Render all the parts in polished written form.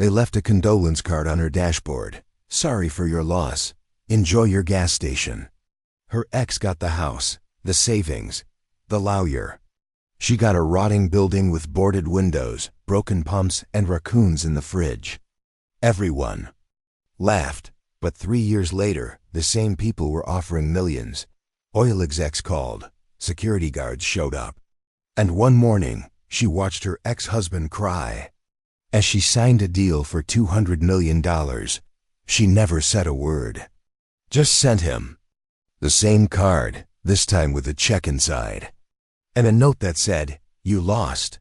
They left a condolence card on her dashboard. Sorry for your loss. Enjoy your gas station. Her ex got the house, the savings, the lawyer. She got a rotting building with boarded windows, broken pumps, and raccoons in the fridge. Everyone laughed, but 3 years later, the same people were offering millions. Oil execs called. Security guards showed up. And one morning, she watched her ex-husband cry. As she signed a deal for $200 million, she never said a word. Just sent him the same card, this time with a check inside, and a note that said, "You lost."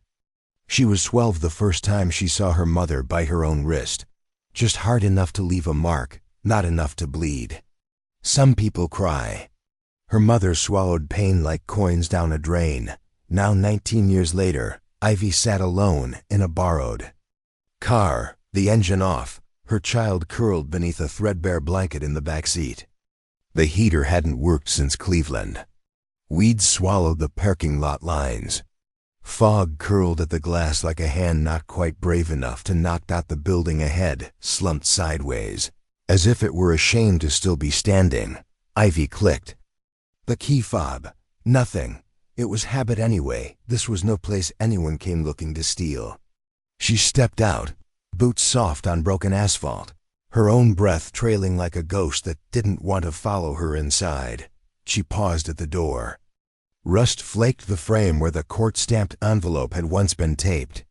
She was 12 the first time she saw her mother bite her own wrist. Just hard enough to leave a mark, not enough to bleed. Some people cry. Her mother swallowed pain like coins down a drain. Now 19 years later, Ivy sat alone in a borrowed car, the engine off, her child curled beneath a threadbare blanket in the back seat. The heater hadn't worked since Cleveland. Weeds swallowed the parking lot lines. Fog curled at the glass like a hand not quite brave enough to knock out the building ahead, slumped sideways. As if it were ashamed to still be standing, Ivy clicked. The key fob. Nothing. It was habit anyway. This was no place anyone came looking to steal. She stepped out, boots soft on broken asphalt, her own breath trailing like a ghost that didn't want to follow her inside. She paused at the door. Rust flaked the frame where the court-stamped envelope had once been taped.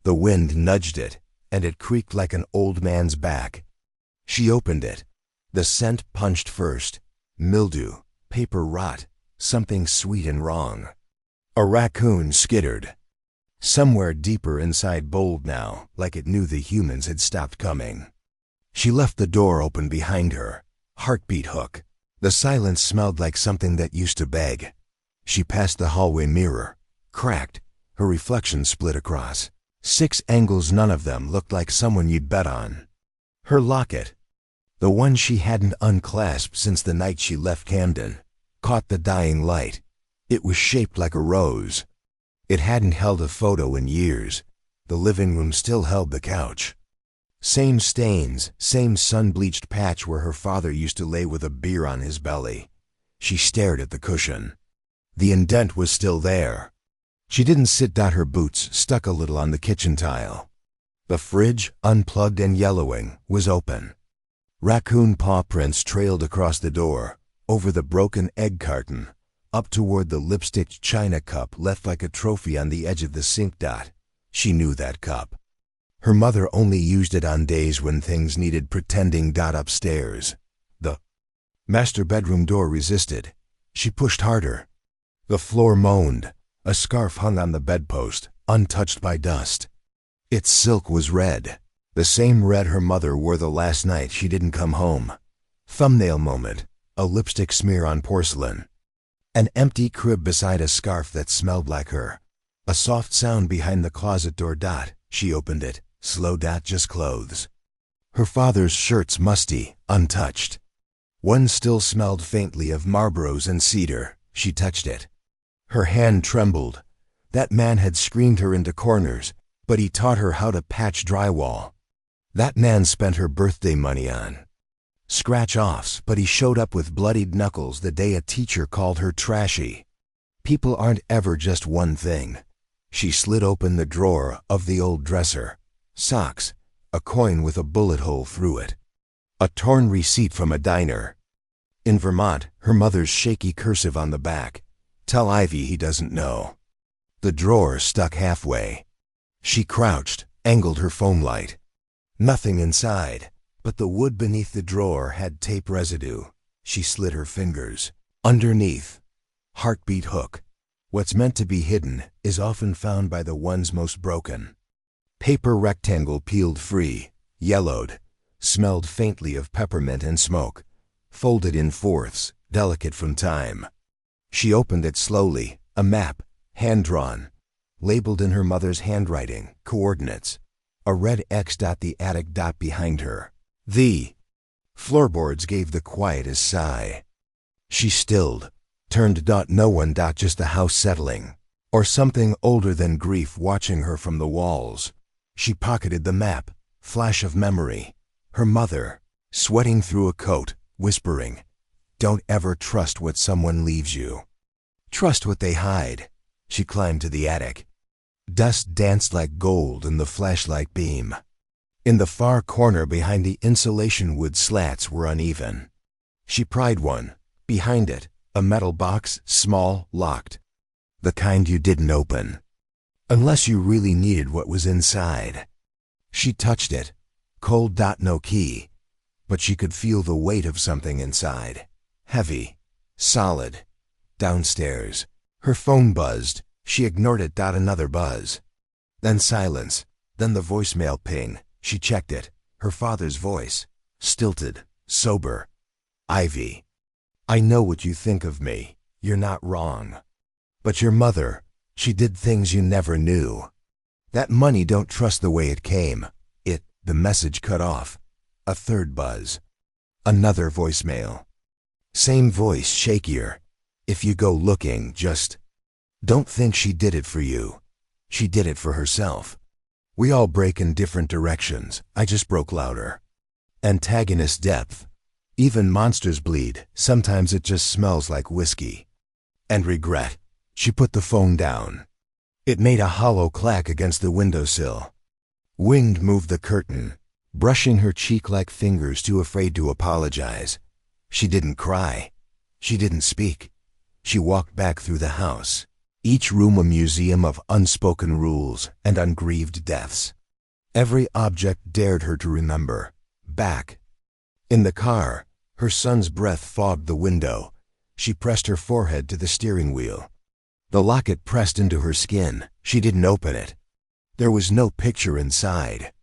The wind nudged it, and it creaked like an old man's back. She opened it. The scent punched first. Mildew, paper rot, something sweet and wrong. A raccoon skittered. Somewhere deeper inside bowled now, like it knew the humans had stopped coming. She left the door open behind her. Heartbeat hook. The silence smelled like something that used to beg. She passed the hallway mirror. Cracked. Her reflection split across. 6 angles, none of them looked like someone you'd bet on. Her locket, the one she hadn't unclasped since the night she left Camden, caught the dying light. It was shaped like a rose. It hadn't held a photo in years. The living room still held the couch. Same stains, same sun-bleached patch where her father used to lay with a beer on his belly. She stared at the cushion. The indent was still there. She didn't sit. Her boots stuck a little on the kitchen tile. The fridge, unplugged and yellowing, was open. Raccoon paw prints trailed across the door, over the broken egg carton, up toward the lipsticked china cup left like a trophy on the edge of the sink. She knew that cup. Her mother only used it on days when things needed pretending. Upstairs, the master bedroom door resisted. She pushed harder. The floor moaned. A scarf hung on the bedpost, untouched by dust. Its silk was red, the same red her mother wore the last night she didn't come home. Thumbnail moment, a lipstick smear on porcelain. An empty crib beside a scarf that smelled like her. A soft sound behind the closet door. She opened it. Slow. Just clothes. Her father's shirts musty, untouched. One still smelled faintly of Marlboros and cedar. She touched it. Her hand trembled. That man had screened her into corners, but he taught her how to patch drywall. That man spent her birthday money on scratch-offs, but he showed up with bloodied knuckles the day a teacher called her trashy. People aren't ever just one thing. She slid open the drawer of the old dresser. Socks, a coin with a bullet hole through it. A torn receipt from a diner. In Vermont, her mother's shaky cursive on the back. Tell Ivy he doesn't know. The drawer stuck halfway. She crouched, angled her foam light. Nothing inside, but the wood beneath the drawer had tape residue. She slid her fingers. Underneath, heartbeat hook. What's meant to be hidden is often found by the ones most broken. Paper rectangle peeled free, yellowed, smelled faintly of peppermint and smoke. Folded in fourths, delicate from time. She opened it slowly. A map, hand-drawn, labeled in her mother's handwriting, coordinates. A red X. The attic. Behind her. The floorboards gave the quietest sigh. She stilled, turned. No one. Just the house settling, or something older than grief watching her from the walls. She pocketed the map, Flash of memory. Her mother, sweating through a coat, whispering, "Don't ever trust what someone leaves you. Trust what they hide." She climbed to the attic. Dust danced like gold in the flashlight beam. In the far corner behind the insulation wood slats were uneven. She pried one. Behind it, a metal box, small, locked. The kind you didn't open. Unless you really needed what was inside. She touched it. Cold. No key. But she could feel the weight of something inside. Heavy. Solid. Downstairs. Her phone buzzed. She ignored it. Another buzz. Then silence. Then the voicemail ping. She checked it. Her father's voice. Stilted. Sober. "Ivy. I know what you think of me. You're not wrong. But your mother, she did things you never knew. That money, don't trust the way it came. The message cut off. A third buzz. Another voicemail. Same voice, shakier. "If you go looking, just don't think she did it for you. She did it for herself. We all break in different directions. I just broke louder." Antagonist depth. Even monsters bleed. Sometimes it just smells like whiskey. And regret. She put the phone down. It made a hollow clack against the windowsill. Wind moved the curtain, brushing her cheek like fingers too afraid to apologize. She didn't cry. She didn't speak. She walked back through the house, each room a museum of unspoken rules and ungrieved deaths. Every object dared her to remember. Back. In the car, her son's breath fogged the window. She pressed her forehead to the steering wheel. The locket pressed into her skin. She didn't open it. There was no picture inside.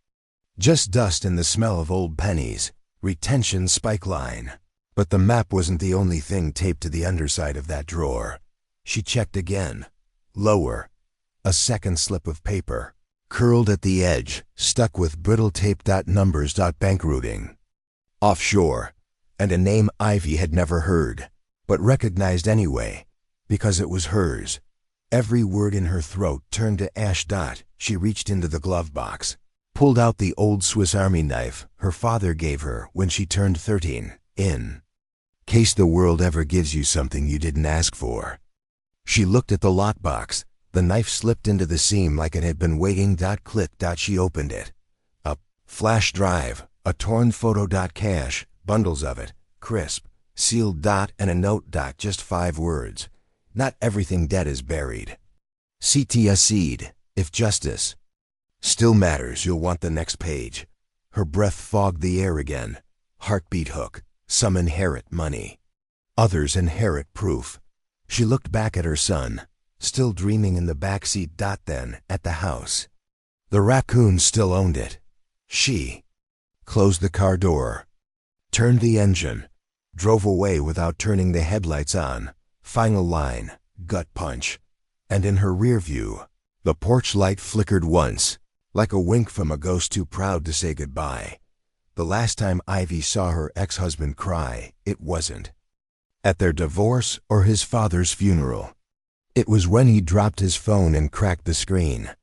Just dust and the smell of old pennies. Retention spike line. But the map wasn't the only thing taped to the underside of that drawer. She checked again. Lower. A second slip of paper. Curled at the edge, stuck with brittle tape. Numbers. Bank routing. Offshore. And a name Ivy had never heard, but recognized anyway, because it was hers. Every word in her throat turned to ash. She reached into the glove box, pulled out the old Swiss Army knife her father gave her when she turned 13, in case the world ever gives you something you didn't ask for. She looked at the lockbox. The knife slipped into the seam like it had been waiting. Click. She opened it. A flash drive, a torn photo. Cash, bundles of it, crisp, sealed. And a note. Just 5 words. "Not everything dead is buried. CT a seed. If justice still matters, you'll want the next page." Her breath fogged the air again. Heartbeat hook. Some inherit money. Others inherit proof. She looked back at her son, still dreaming in the back seat. Then, at the house. The raccoon still owned it. She closed the car door, turned the engine, drove away without turning the headlights on. Final line, gut punch. And in her rear view, the porch light flickered once, like a wink from a ghost too proud to say goodbye. The last time Ivy saw her ex-husband cry, it wasn't at their divorce or his father's funeral. It was when he dropped his phone and cracked the screen.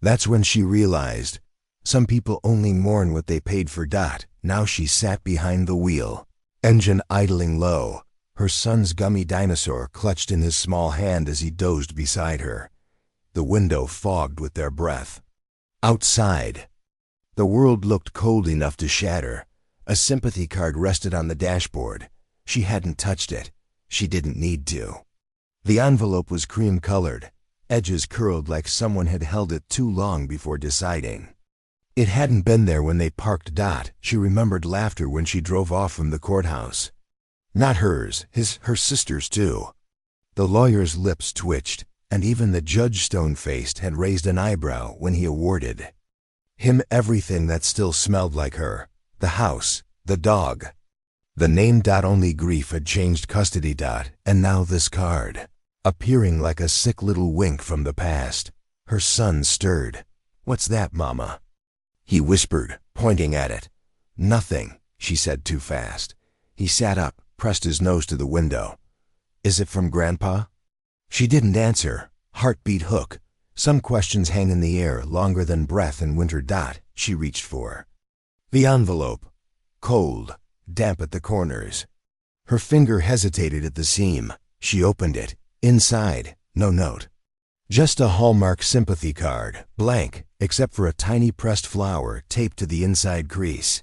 That's when she realized, some people only mourn what they paid for. Now she sat behind the wheel, engine idling low, her son's gummy dinosaur clutched in his small hand as he dozed beside her. The window fogged with their breath. Outside, the world looked cold enough to shatter. A sympathy card rested on the dashboard. She hadn't touched it. She didn't need to. The envelope was cream-colored, edges curled like someone had held it too long before deciding. It hadn't been there when they parked. She remembered laughter when she drove off from the courthouse. Not hers, her sister's too. The lawyer's lips twitched, and even the judge, stone-faced, had raised an eyebrow when he awarded him everything that still smelled like her. The house, the dog. The name. Only grief had changed custody. And now this card, appearing like a sick little wink from the past. Her son stirred. "What's that, Mama?" He whispered, pointing at it. "Nothing," she said too fast. He sat up, pressed his nose to the window. "Is it from Grandpa?" She didn't answer. Heartbeat hook. Some questions hang in the air longer than breath in winter. She reached for The envelope. Cold, damp at the corners. Her finger hesitated at the seam. She opened it. Inside, no note. Just a Hallmark sympathy card, blank, except for a tiny pressed flower taped to the inside crease.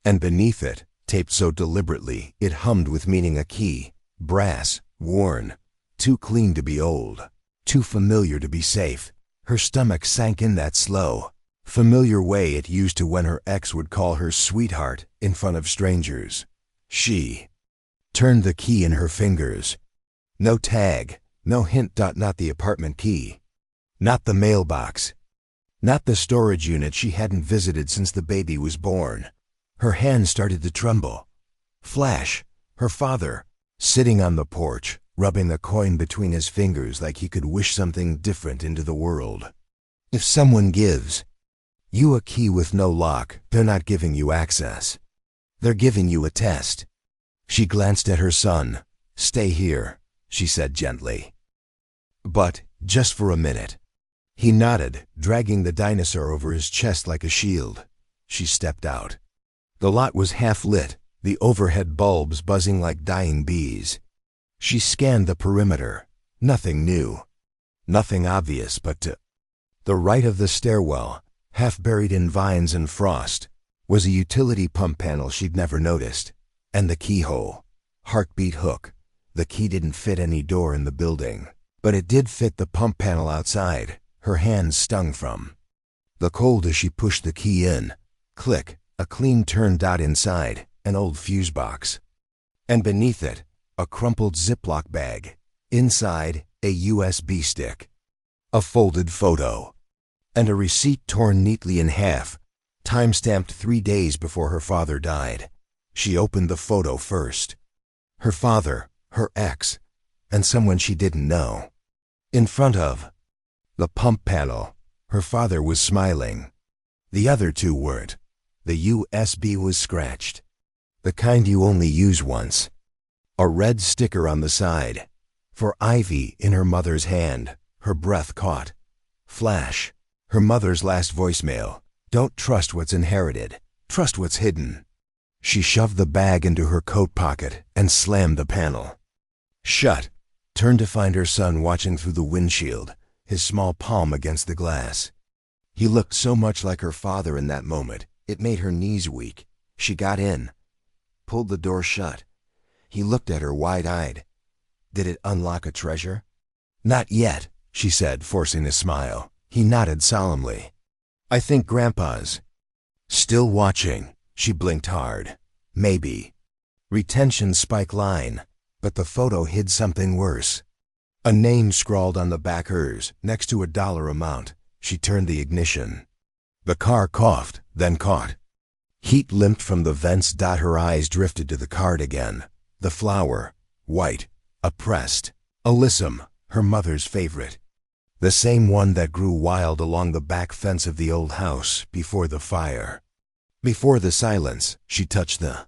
And beneath it, taped so deliberately, it hummed with meaning, a key. Brass, worn. Too clean to be old. Too familiar to be safe. Her stomach sank in that slow, familiar way it used to when her ex would call her sweetheart in front of strangers. She turned the key in her fingers. No tag, no hint. Not the apartment key. Not the mailbox. Not the storage unit she hadn't visited since the baby was born. Her hand started to tremble. Flash, her father, sitting on the porch, rubbing the coin between his fingers like he could wish something different into the world. If someone gives you a key with no lock, they're not giving you access. They're giving you a test. She glanced at her son. Stay here, she said gently. But, just for a minute. He nodded, dragging the dinosaur over his chest like a shield. She stepped out. The lot was half lit, the overhead bulbs buzzing like dying bees. She scanned the perimeter. Nothing new. Nothing obvious, but to the right of the stairwell, half buried in vines and frost, was a utility pump panel she'd never noticed. And the keyhole. Heartbeat hook. The key didn't fit any door in the building, but it did fit the pump panel outside. Her hands stung from the cold as she pushed the key in. Click, a clean turned dot inside, an old fuse box. And beneath it, a crumpled Ziploc bag. Inside, a USB stick. A folded photo. And a receipt torn neatly in half, time-stamped 3 days before her father died. She opened the photo first. Her father, her ex, and someone she didn't know. In front of the pump panel, her father was smiling. The other two weren't. The USB was scratched. The kind you only use once. A red sticker on the side. For Ivy in her mother's hand, her breath caught. Flash. Her mother's last voicemail. Don't trust what's inherited. Trust what's hidden. She shoved the bag into her coat pocket and slammed the panel shut, turned to find her son watching through the windshield, his small palm against the glass. He looked so much like her father in that moment, it made her knees weak. She got in, pulled the door shut. He looked at her wide-eyed. Did it unlock a treasure? Not yet, she said, forcing a smile. He nodded solemnly. I think Grandpa's still watching. She blinked hard. Maybe. Retention spike line. But the photo hid something worse. A name scrawled on the back, hers, next to a dollar amount. She turned the ignition. The car coughed, then caught. Heat limped from the vents. Her eyes drifted to the card again. The flower. White. Oppressed. Alyssum, her mother's favorite. The same one that grew wild along the back fence of the old house before the fire. Before the silence, she touched the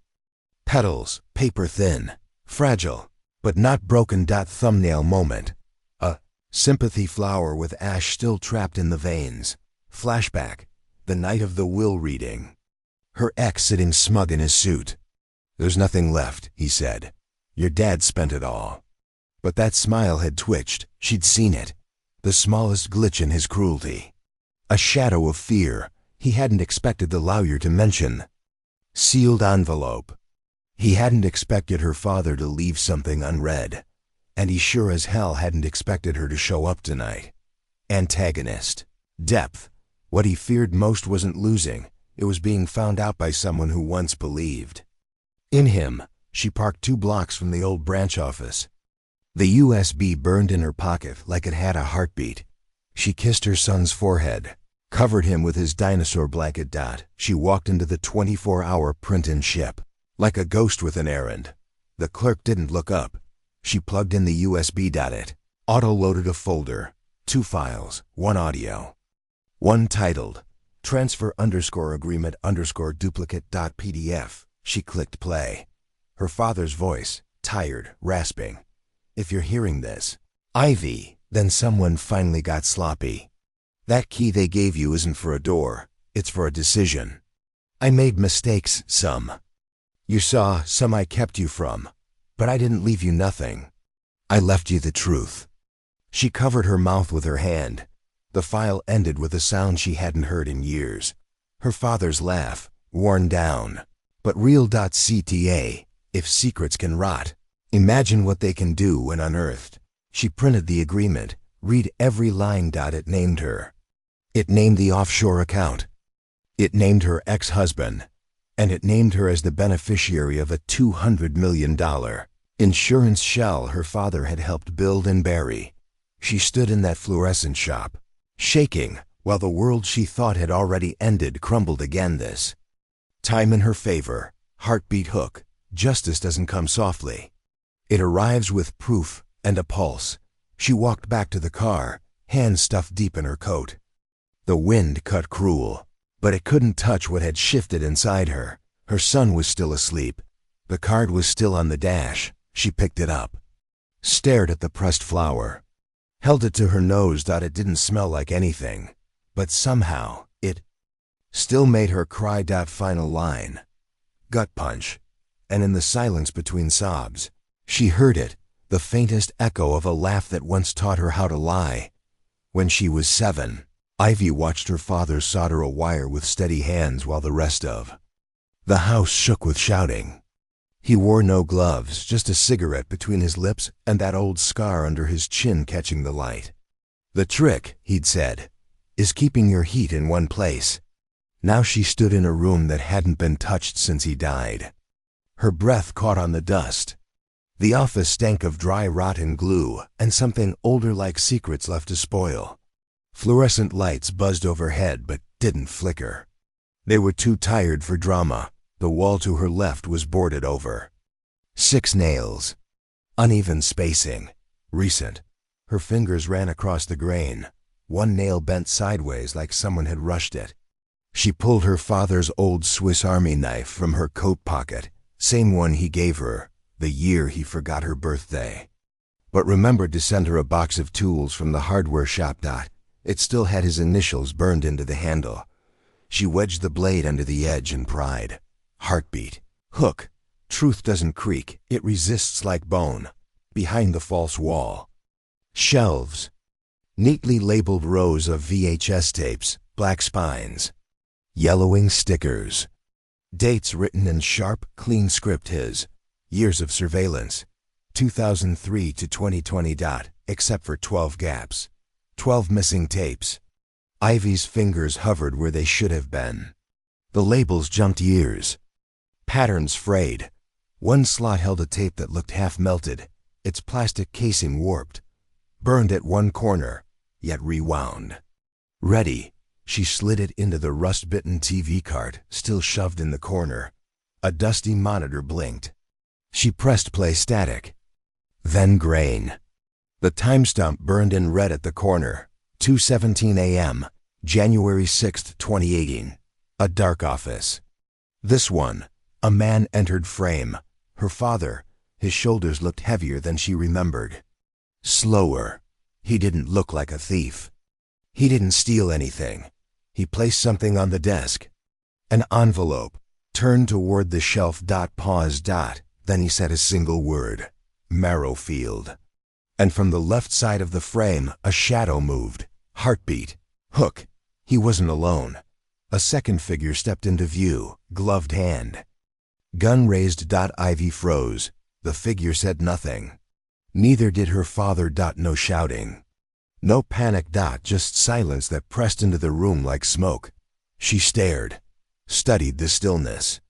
petals, paper thin, fragile, but not broken. Thumbnail moment. A sympathy flower with ash still trapped in the veins. Flashback. The night of the will reading. Her ex sitting smug in his suit. There's nothing left, he said. Your dad spent it all. But that smile had twitched. She'd seen it. The smallest glitch in his cruelty. A shadow of fear. He hadn't expected the lawyer to mention. Sealed envelope. He hadn't expected her father to leave something unread. And he sure as hell hadn't expected her to show up tonight. Antagonist. Depth. What he feared most wasn't losing. It was being found out by someone who once believed in him. She parked 2 blocks from the old branch office. The USB burned in her pocket like it had a heartbeat. She kissed her son's forehead, covered him with his dinosaur blanket. She walked into the 24-hour print and ship, like a ghost with an errand. The clerk didn't look up. She plugged in the USB. It auto-loaded a folder, 2 files, 1 audio. One titled, transfer_agreement_duplicate.pdf. She clicked play. Her father's voice, tired, rasping. If you're hearing this, Ivy, then someone finally got sloppy. That key they gave you isn't for a door, it's for a decision. I made mistakes, some. You saw, some I kept you from. But I didn't leave you nothing. I left you the truth. She covered her mouth with her hand. The file ended with a sound she hadn't heard in years. Her father's laugh, worn down. But real. CTA, if secrets can rot, imagine what they can do when unearthed. She printed the agreement. Read every line. It named her. It named the offshore account. It named her ex-husband. And it named her as the beneficiary of a $200 million insurance shell her father had helped build and bury. She stood in that fluorescent shop, shaking, while the world she thought had already ended crumbled again. This time in her favor. Heartbeat hook. Justice doesn't come softly. It arrives with proof and a pulse. She walked back to the car, hands stuffed deep in her coat. The wind cut cruel, but it couldn't touch what had shifted inside her. Her son was still asleep. The card was still on the dash. She picked it up, stared at the pressed flower, held it to her nose. It didn't smell like anything, but somehow it still made her cry. Final line. Gut punch. And in the silence between sobs, she heard it, the faintest echo of a laugh that once taught her how to lie. When she was 7, Ivy watched her father solder a wire with steady hands while the rest of the house shook with shouting. He wore no gloves, just a cigarette between his lips and that old scar under his chin catching the light. The trick, he'd said, is keeping your heat in one place. Now she stood in a room that hadn't been touched since he died. Her breath caught on the dust. The office stank of dry rot and glue, and something older like secrets left to spoil. Fluorescent lights buzzed overhead but didn't flicker. They were too tired for drama. The wall to her left was boarded over. 6 nails. Uneven spacing. Recent. Her fingers ran across the grain. One nail bent sideways like someone had rushed it. She pulled her father's old Swiss Army knife from her coat pocket, same one he gave her, the year he forgot her birthday. But remembered to send her a box of tools from the hardware shop. It still had his initials burned into the handle. She wedged the blade under the edge and pried. Heartbeat. Hook. Truth doesn't creak, it resists like bone. Behind the false wall. Shelves. Neatly labeled rows of VHS tapes, black spines. Yellowing stickers. Dates written in sharp, clean script. His years of surveillance. 2003 to 2020. Except for 12 gaps. 12 missing tapes. Ivy's fingers hovered where they should have been. The labels jumped years. Patterns frayed. One slot held a tape that looked half melted, its plastic casing warped. Burned at one corner, yet rewound. Ready, she slid it into the rust-bitten TV cart, still shoved in the corner. A dusty monitor blinked. She pressed play static. Then grain. The timestamp burned in red at the corner. 2:17 a.m., January 6, 2018. A dark office. This one. A man entered frame. Her father. His shoulders looked heavier than she remembered. Slower. He didn't look like a thief. He didn't steal anything. He placed something on the desk. An envelope. Turned toward the shelf. Pause. Then he said a single word. Marrowfield. And from the left side of the frame, a shadow moved. Heartbeat. Hook. He wasn't alone. A second figure stepped into view, gloved hand. Gun raised. Ivy froze. The figure said nothing. Neither did her father. No shouting. No panic. Just silence that pressed into the room like smoke. She stared, studied the stillness.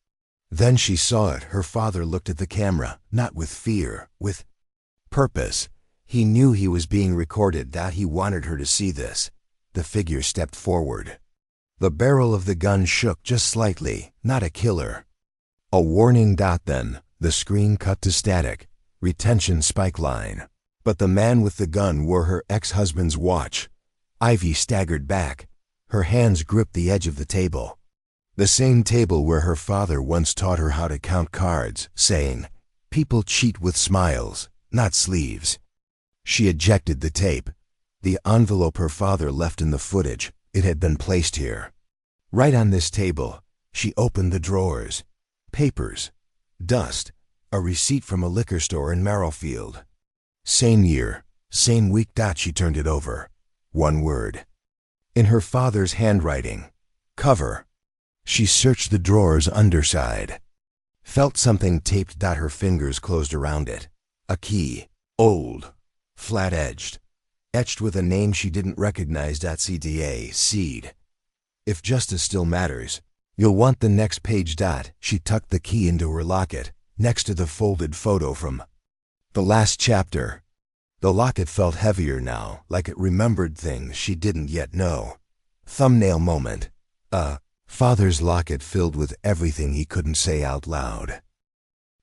Then she saw it. Her father looked at the camera, not with fear, with purpose. He knew he was being recorded. He wanted her to see this. The figure stepped forward. The barrel of the gun shook just slightly, not a killer. A warning. Then, the screen cut to static. Retention spike line. But the man with the gun wore her ex-husband's watch. Ivy staggered back. Her hands gripped the edge of the table. The same table where her father once taught her how to count cards, saying, "People cheat with smiles, not sleeves." She ejected the tape. The envelope her father left in the footage. It had been placed here. Right on this table. She opened the drawers. Papers. Dust. A receipt from a liquor store in Marrowfield. Same year, same week. She turned it over. One word. In her father's handwriting. Cover. She searched the drawer's underside. Felt something taped. Her fingers closed around it. A key. Old. Flat-edged. Etched with a name she didn't recognize. CDA. Seed. If justice still matters, you'll want the next page. She tucked the key into her locket, next to the folded photo from the last chapter. The locket felt heavier now, like it remembered things she didn't yet know. Thumbnail moment. Father's locket filled with everything he couldn't say out loud.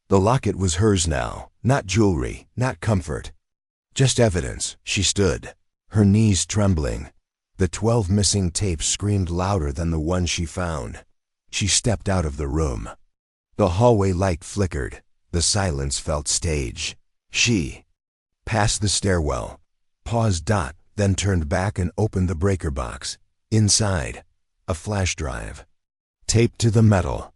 The locket was hers now, not jewelry, not comfort. Just evidence. She stood, her knees trembling. The 12 missing tapes screamed louder than the one she found. She stepped out of the room. The hallway light flickered. The silence felt staged. She passed the stairwell, paused. Then turned back and opened the breaker box. Inside, a flash drive. Taped to the metal.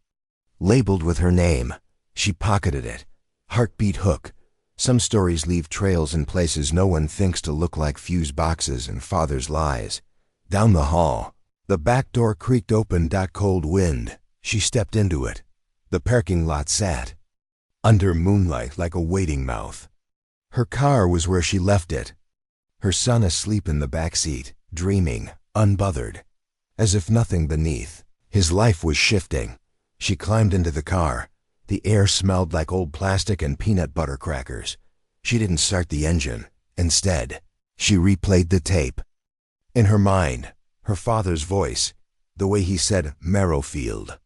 Labeled with her name. She pocketed it. Heartbeat hook. Some stories leave trails in places no one thinks to look, like fuse boxes and father's lies. Down the hall. The back door creaked open. Cold wind. She stepped into it. The parking lot sat under moonlight like a waiting mouth. Her car was where she left it. Her son asleep in the back seat, dreaming, unbothered, as if nothing beneath his life was shifting. She climbed into the car. The air smelled like old plastic and peanut butter crackers. She didn't start the engine. Instead, she replayed the tape. In her mind, her father's voice, the way he said Marrowfield.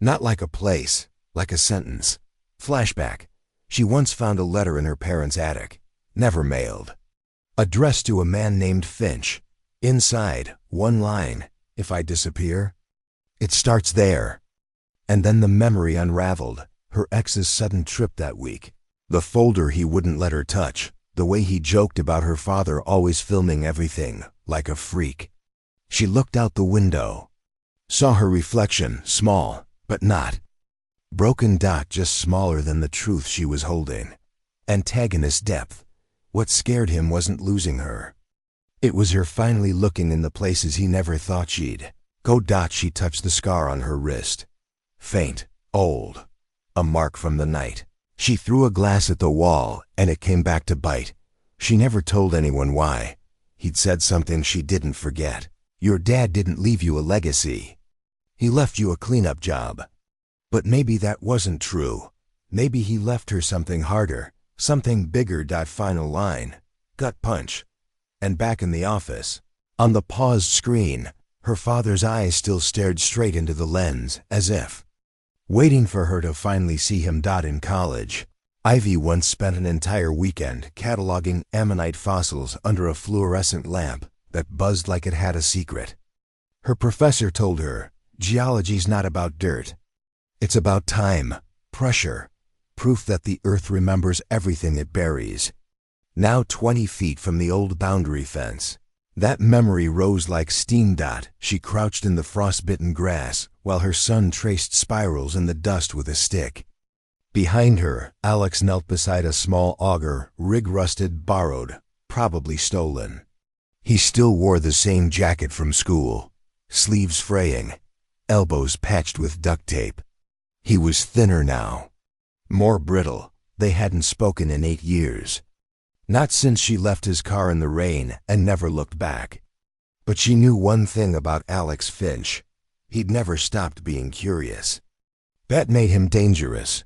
Not like a place, like a sentence. Flashback. She once found a letter in her parents' attic, never mailed. Addressed to a man named Finch. Inside, one line, if I disappear. It starts there. And then the memory unraveled. Her ex's sudden trip that week. The folder he wouldn't let her touch. The way he joked about her father always filming everything, like a freak. She looked out the window. Saw her reflection, small, but not. Broken. Just smaller than the truth she was holding. Antagonist depth. What scared him wasn't losing her. It was her finally looking in the places he never thought she'd go. She touched the scar on her wrist. Faint, old. A mark from the night. She threw a glass at the wall, and it came back to bite. She never told anyone why. He'd said something she didn't forget. Your dad didn't leave you a legacy. He left you a cleanup job. But maybe that wasn't true. Maybe he left her something harder, something bigger. Final line. Gut punch. And back in the office, on the paused screen, her father's eyes still stared straight into the lens, as if waiting for her to finally see him. In college, Ivy once spent an entire weekend cataloging ammonite fossils under a fluorescent lamp that buzzed like it had a secret. Her professor told her, geology's not about dirt. It's about time, pressure, proof that the earth remembers everything it buries. Now 20 feet from the old boundary fence, that memory rose like steam. She crouched in the frostbitten grass while her son traced spirals in the dust with a stick. Behind her, Alex knelt beside a small auger, rig rusted, borrowed, probably stolen. He still wore the same jacket from school, sleeves fraying, elbows patched with duct tape. He was thinner now, more brittle. They hadn't spoken in 8 years. Not since she left his car in the rain and never looked back. But she knew one thing about Alex Finch. He'd never stopped being curious. That made him dangerous.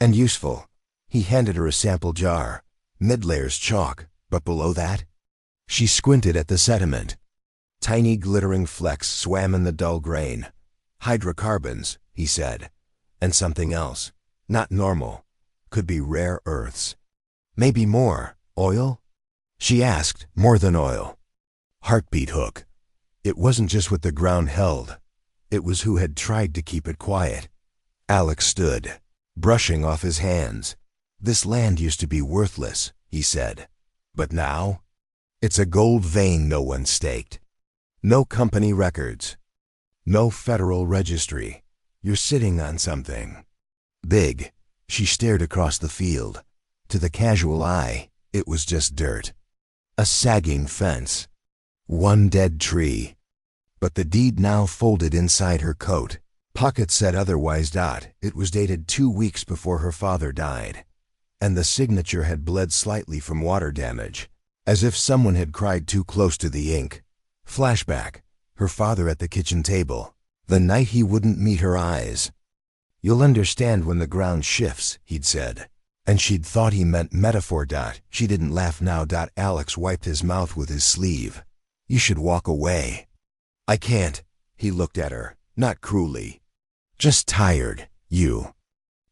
And useful. He handed her a sample jar, mid-layers chalk, but below that? She squinted at the sediment. Tiny glittering flecks swam in the dull grain. Hydrocarbons, he said. And something else. Not normal. Could be rare earths. Maybe more. Oil? She asked. More than oil. Heartbeat hook. It wasn't just what the ground held. It was who had tried to keep it quiet. Alex stood, brushing off his hands. This land used to be worthless, he said. But now? It's a gold vein no one staked. No company records. No federal registry. You're sitting on something. Big. She stared across the field. To the casual eye, it was just dirt. A sagging fence. One dead tree. But the deed now folded inside her coat. Pocket said otherwise. It was dated 2 weeks before her father died. And the signature had bled slightly from water damage, as if someone had cried too close to the ink. Flashback. Her father at the kitchen table. The night he wouldn't meet her eyes. You'll understand when the ground shifts, he'd said. And she'd thought he meant metaphor. She didn't laugh now. Alex wiped his mouth with his sleeve. You should walk away. I can't. He looked at her, not cruelly. Just tired, you.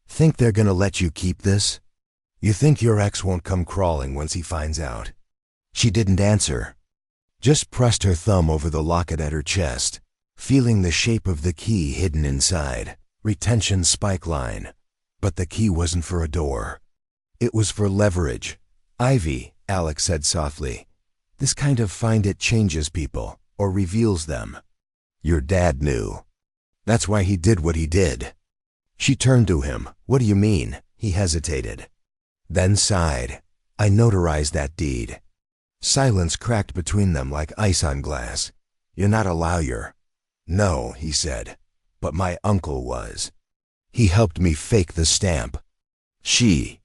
Think they're gonna let you keep this? You think your ex won't come crawling once he finds out? She didn't answer. Just pressed her thumb over the locket at her chest, feeling the shape of the key hidden inside. Retention spike line. But the key wasn't for a door. It was for leverage. Ivy, Alex said softly. This kind of find it changes people, or reveals them. Your dad knew. That's why he did what he did. She turned to him. What do you mean? He hesitated. Then sighed. I notarized that deed. Silence cracked between them like ice on glass. You're not a lawyer. No, he said. But my uncle was. He helped me fake the stamp. She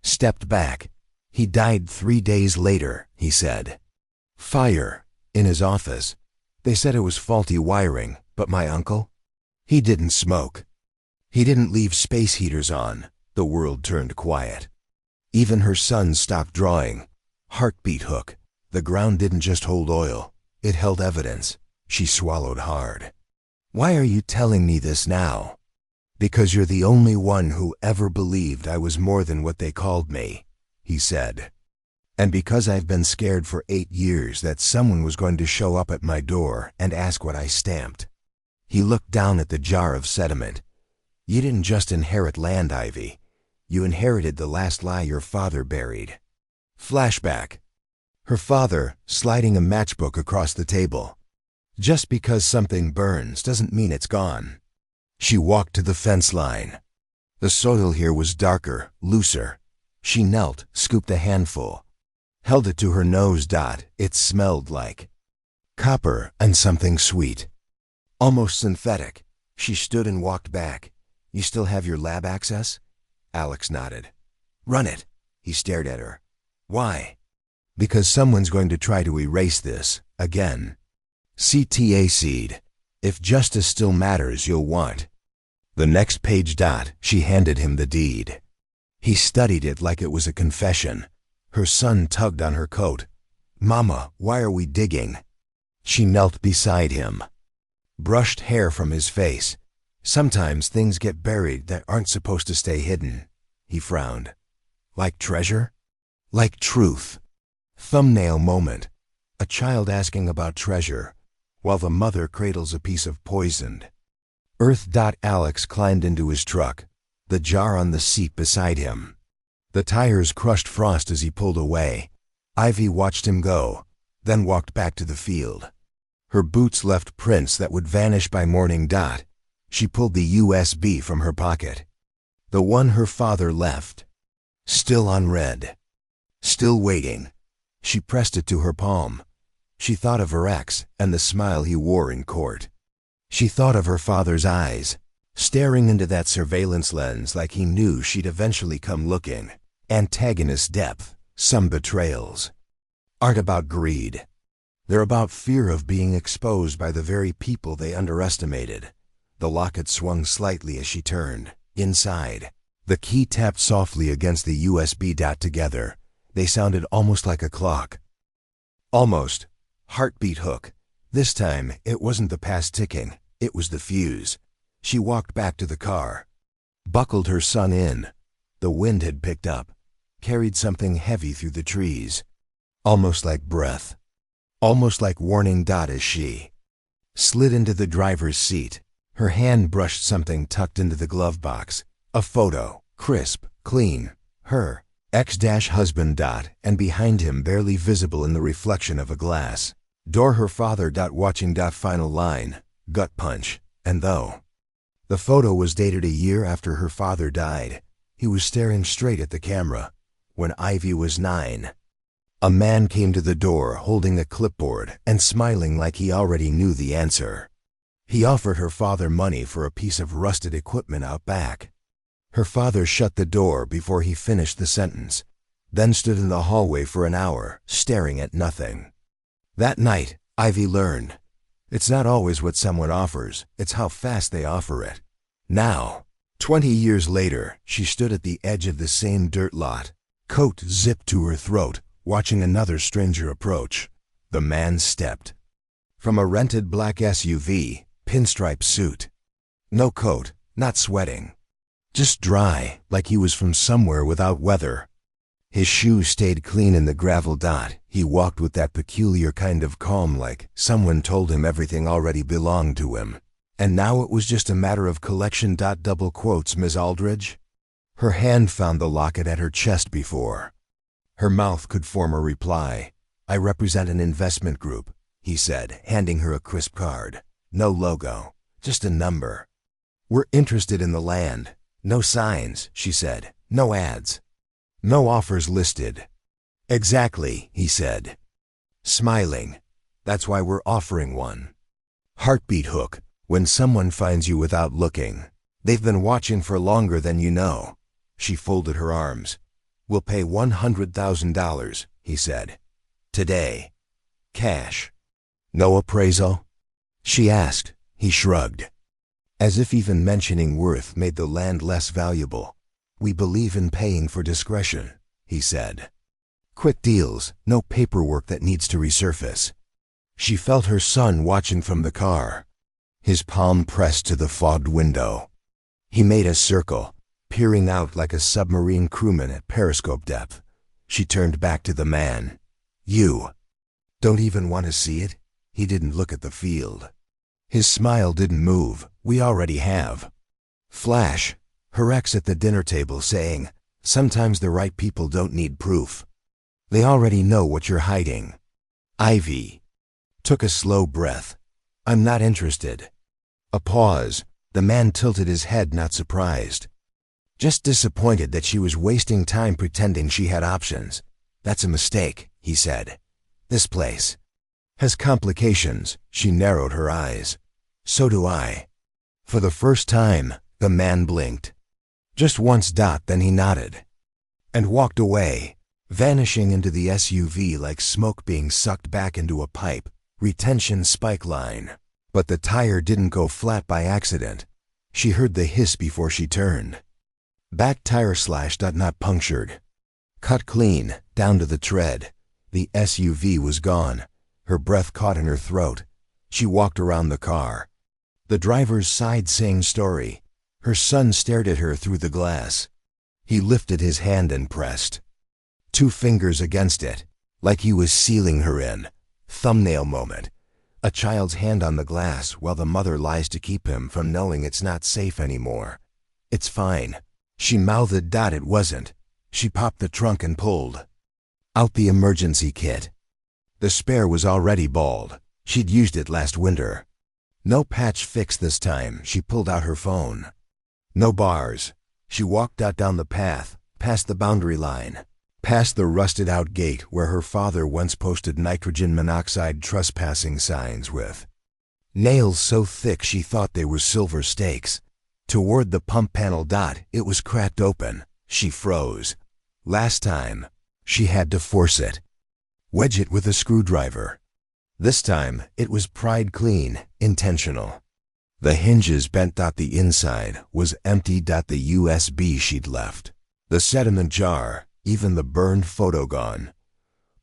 stepped back. He died 3 days later, he said. Fire. In his office. They said it was faulty wiring, but my uncle? He didn't smoke. He didn't leave space heaters on. The world turned quiet. Even her son stopped drawing. Heartbeat hook. The ground didn't just hold oil. It held evidence. She swallowed hard. Why are you telling me this now? Because you're the only one who ever believed I was more than what they called me, he said. And because I've been scared for 8 years that someone was going to show up at my door and ask what I stamped. He looked down at the jar of sediment. You didn't just inherit land, Ivy. You inherited the last lie your father buried. Flashback. Her father, sliding a matchbook across the table. Just because something burns doesn't mean it's gone. She walked to the fence line. The soil here was darker, looser. She knelt, scooped a handful. Held it to her nose. It smelled like copper and something sweet. Almost synthetic. She stood and walked back. You still have your lab access? Alex nodded. Run it. He stared at her. Why? Because someone's going to try to erase this, again. CTA seed. If justice still matters, you'll want. The next page. She handed him the deed. He studied it like it was a confession. Her son tugged on her coat. Mama, why are we digging? She knelt beside him. Brushed hair from his face. Sometimes things get buried that aren't supposed to stay hidden. He frowned. Like treasure? Like truth. Thumbnail moment. A child asking about treasure, while the mother cradles a piece of poisoned earth. Alex climbed into his truck, the jar on the seat beside him. The tires crushed frost as he pulled away. Ivy watched him go, then walked back to the field. Her boots left prints that would vanish by morning. She pulled the USB from her pocket. The one her father left. Still unread. Still waiting. She pressed it to her palm. She thought of her ex and the smile he wore in court. She thought of her father's eyes, staring into that surveillance lens like he knew she'd eventually come looking. Antagonist depth. Some betrayals aren't about greed. They're about fear of being exposed by the very people they underestimated. The locket swung slightly as she turned. Inside, the key tapped softly against the USB. Together, they sounded almost like a clock. Almost. Heartbeat hook. This time, it wasn't the past ticking. It was the fuse. She walked back to the car. Buckled her son in. The wind had picked up. Carried something heavy through the trees. Almost like breath. Almost like warning. As she slid into the driver's seat, her hand brushed something tucked into the glove box. A photo. Crisp. Clean. Her ex-husband. And behind him, barely visible in the reflection of a glass door, her father. Watching. Final line. Gut punch. And though The photo was dated a year after her father died. He was staring straight at the camera. When Ivy was 9. A man came to the door holding a clipboard and smiling like he already knew the answer. He offered her father money for a piece of rusted equipment out back. Her father shut the door before he finished the sentence, then stood in the hallway for an hour, staring at nothing. That night, Ivy learned, it's not always what someone offers, it's how fast they offer it. Now, 20 years later, she stood at the edge of the same dirt lot, coat zipped to her throat, watching another stranger approach. The man stepped from a rented black SUV, pinstripe suit. No coat, not sweating. Just dry, like he was from somewhere without weather. His shoes stayed clean in the gravel dot. He walked with that peculiar kind of calm, like someone told him everything already belonged to him. And now it was just a matter of collection. Double quotes, Miss Aldridge. Her hand found the locket at her chest before. Her mouth could form a reply. I represent an investment group, he said, handing her a crisp card. No logo, just a number. We're interested in the land. No signs, she said. No ads. No offers listed. Exactly, he said, smiling. That's why we're offering one. Heartbeat hook. When someone finds you without looking, they've been watching for longer than you know. She folded her arms. We'll pay $100,000, he said. Today. Cash. No appraisal? She asked. He shrugged. As if even mentioning worth made the land less valuable. We believe in paying for discretion, he said. Quick deals, no paperwork that needs to resurface. She felt her son watching from the car. His palm pressed to the fogged window. He made a circle, peering out like a submarine crewman at periscope depth. She turned back to the man. You don't even want to see it? He didn't look at the field. His smile didn't move. We already have. Flash. Her ex at the dinner table saying, sometimes the right people don't need proof. They already know what you're hiding. Ivy took a slow breath. I'm not interested. A pause. The man tilted his head, not surprised. Just disappointed that she was wasting time pretending she had options. That's a mistake, he said. This place has complications. She narrowed her eyes. So do I. For the first time, the man blinked. Just once. Then he nodded and walked away, vanishing into the SUV like smoke being sucked back into a pipe, retention spike line. But the tire didn't go flat by accident. She heard the hiss before she turned. Back tire slashed, not punctured. Cut clean, down to the tread. The SUV was gone. Her breath caught in her throat. She walked around the car. The driver's side same story. Her son stared at her through the glass. He lifted his hand and pressed 2 fingers against it, like he was sealing her in. Thumbnail moment. A child's hand on the glass while the mother lies to keep him from knowing it's not safe anymore. It's fine. She mouthed. It wasn't. She popped the trunk and pulled out the emergency kit. The spare was already bald. She'd used it last winter. No patch fix this time. She pulled out her phone. No bars. She walked down the path, past the boundary line, past the rusted-out gate where her father once posted nitrogen monoxide trespassing signs with nails so thick she thought they were silver stakes. Toward the pump panel. It was cracked open. She froze. Last time, she had to force it. Wedge it with a screwdriver. This time, it was pried clean, intentional. The hinges bent. The inside was empty. The USB she'd left. The sediment jar, even the burned photo gone.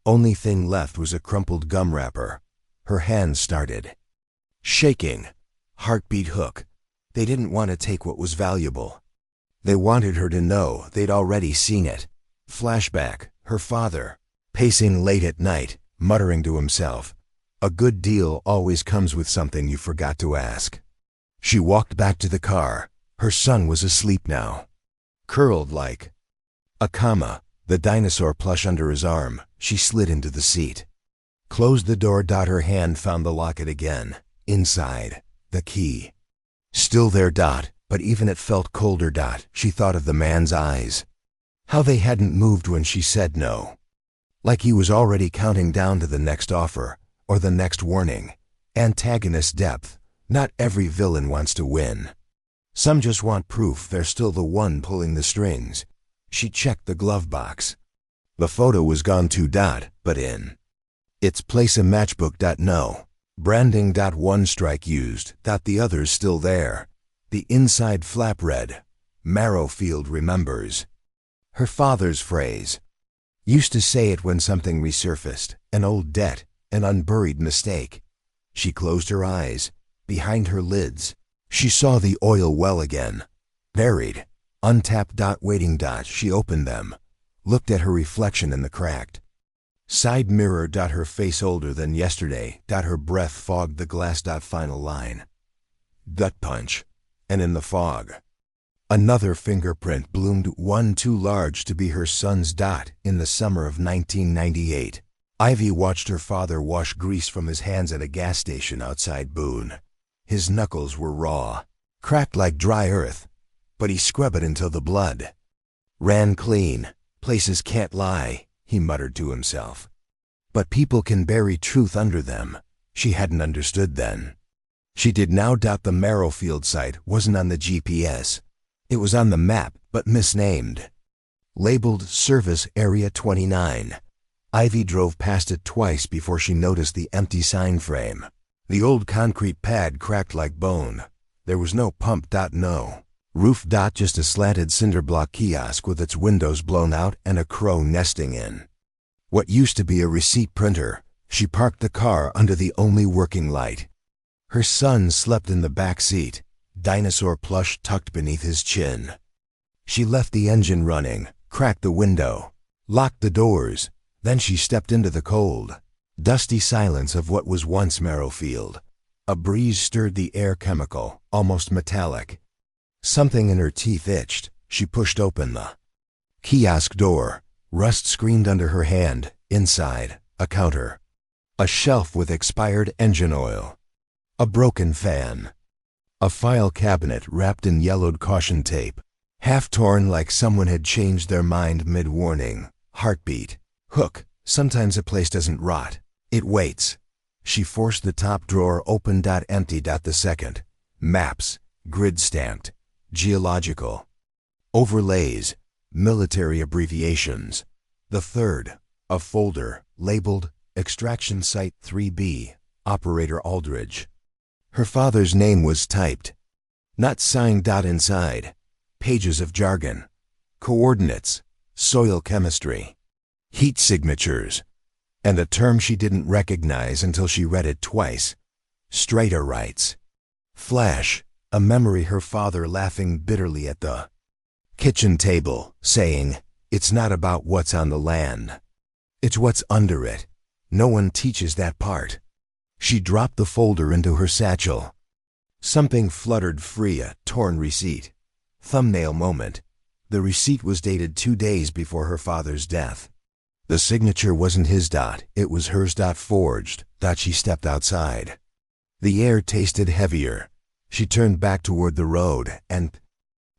Only thing left was a crumpled gum wrapper. Her hands started shaking. Heartbeat hook. They didn't want to take what was valuable. They wanted her to know they'd already seen it. Flashback. Her father, pacing late at night, muttering to himself, a good deal always comes with something you forgot to ask. She walked back to the car. Her son was asleep now. Curled like a comma, the dinosaur plush under his arm. She slid into the seat. Closed the door. Her hand found the locket again. Inside, the key. Still there. But even it felt colder. She thought of the man's eyes. How they hadn't moved when she said no. Like he was already counting down to the next offer, or the next warning. Antagonist depth. Not every villain wants to win. Some just want proof they're still the one pulling the strings. She checked the glove box. The photo was gone too. But in its place a matchbook. No. Branding. One strike used. The other's still there. The inside flap read, Marrowfield remembers. Her father's phrase. Used to say it when something resurfaced, an old debt, an unburied mistake. She closed her eyes. Behind her lids, she saw the oil well again. Buried, untapped. Waiting. She opened them, looked at her reflection in the cracked side mirror. Her face older than yesterday. Her breath fogged the glass. Final line. Gut punch. And in the fog, another fingerprint bloomed, one too large to be her son's. In the summer of 1998, Ivy watched her father wash grease from his hands at a gas station outside Boone. His knuckles were raw, cracked like dry earth, but he scrubbed it until the blood ran clean. Places can't lie, he muttered to himself. But people can bury truth under them. She hadn't understood then. She did now. The Marrowfield site wasn't on the GPS. It was on the map, but misnamed. Labeled Service Area 29. Ivy drove past it twice before she noticed the empty sign frame. The old concrete pad cracked like bone. There was no pump. No roof. Just a slanted cinder block kiosk with its windows blown out and a crow nesting in what used to be a receipt printer. She parked the car under the only working light. Her son slept in the back seat, dinosaur plush tucked beneath his chin. She left the engine running, cracked the window, locked the doors. Then she stepped into the cold, dusty silence of what was once Marrowfield. A breeze stirred the air, chemical, almost metallic. Something in her teeth itched. She pushed open the kiosk door. Rust screamed under her hand. Inside, a counter. A shelf with expired engine oil. A broken fan. A file cabinet wrapped in yellowed caution tape. Half torn like someone had changed their mind mid-warning. Heartbeat. Hook. Sometimes a place doesn't rot. It waits. She forced the top drawer open. Empty. The second. Maps. Grid stamped. Geological. Overlays. Military abbreviations. The third. A folder labeled Extraction Site 3B. Operator Aldridge. Her father's name was typed. Not signed. Inside. Pages of jargon. Coordinates. Soil chemistry. Heat signatures. And a term she didn't recognize until she read it twice. Stratorites. Flash. A memory her father laughing bitterly at the kitchen table, saying, "It's not about what's on the land. It's what's under it. No one teaches that part." She dropped the folder into her satchel. Something fluttered free, a torn receipt. Thumbnail moment. The receipt was dated 2 days before her father's death. The signature wasn't his. It was hers. Forged. She stepped outside. The air tasted heavier. She turned back toward the road and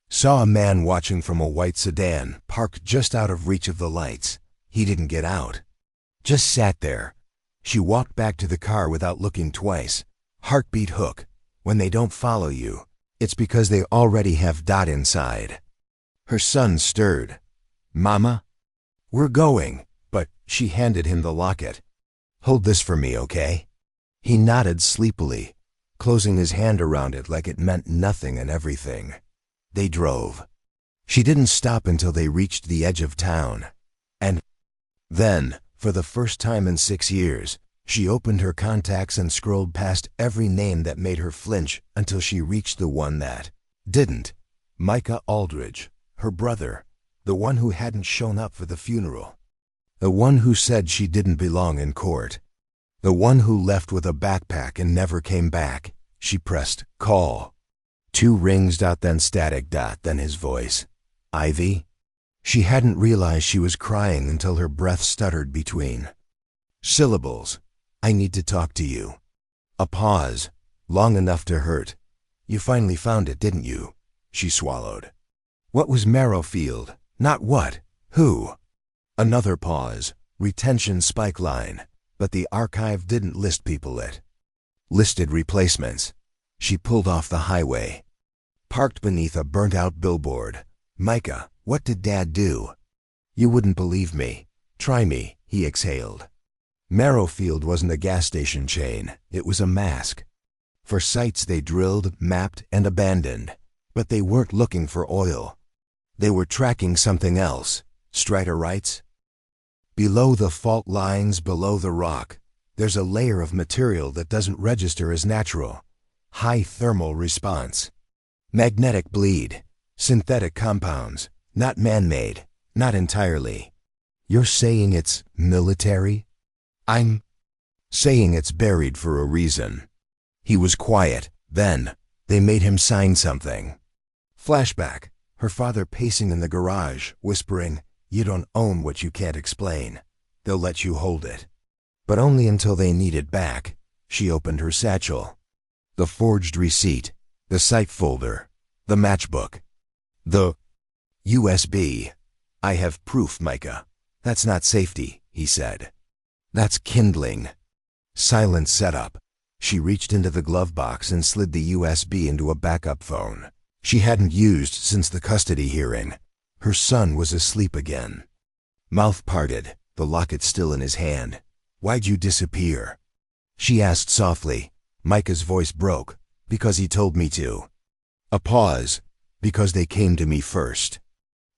saw a man watching from a white sedan parked just out of reach of the lights. He didn't get out. Just sat there. She walked back to the car without looking twice. Heartbeat. Hook. When they don't follow you, it's because they already have. Inside. Her son stirred. "Mama? We're going." But she handed him the locket. "Hold this for me, okay?" He nodded sleepily, closing his hand around it like it meant nothing and everything. They drove. She didn't stop until they reached the edge of town. And then, for the first time in 6 years, she opened her contacts and scrolled past every name that made her flinch until she reached the one that didn't. Micah Aldridge, her brother, the one who hadn't shown up for the funeral. The one who said she didn't belong in court. The one who left with a backpack and never came back. She pressed call. 2 rings. Then static. Then his voice. "Ivy?" She hadn't realized she was crying until her breath stuttered between syllables. "I need to talk to you." A pause, long enough to hurt. "You finally found it, didn't you?" She swallowed. What was Marrowfield? Not what. Who? Another pause. Retention spike line. But the archive didn't list people it listed replacements. She pulled off the highway. Parked beneath a burnt-out billboard. Micah, what did Dad do? You wouldn't believe me. Try me, he exhaled. Marrowfield wasn't a gas station chain. It was a mask. For sites they drilled, mapped, and abandoned. But they weren't looking for oil. They were tracking something else. Strider writes, below the fault lines, below the rock, there's a layer of material that doesn't register as natural. High thermal response. Magnetic bleed. Synthetic compounds. Not man-made. Not entirely. You're saying it's military? I'm saying it's buried for a reason. He was quiet. Then, they made him sign something. Flashback. Her father pacing in the garage, whispering, you don't own what you can't explain. They'll let you hold it. But only until they need it back. She opened her satchel. The forged receipt. The site folder. The matchbook. The USB. I have proof, Micah. That's not safety, he said. That's kindling. Silent setup. She reached into the glove box and slid the USB into a backup phone she hadn't used since the custody hearing. Her son was asleep again. Mouth parted, the locket still in his hand. Why'd you disappear? She asked softly. Micah's voice broke. Because he told me to. A pause. Because they came to me first.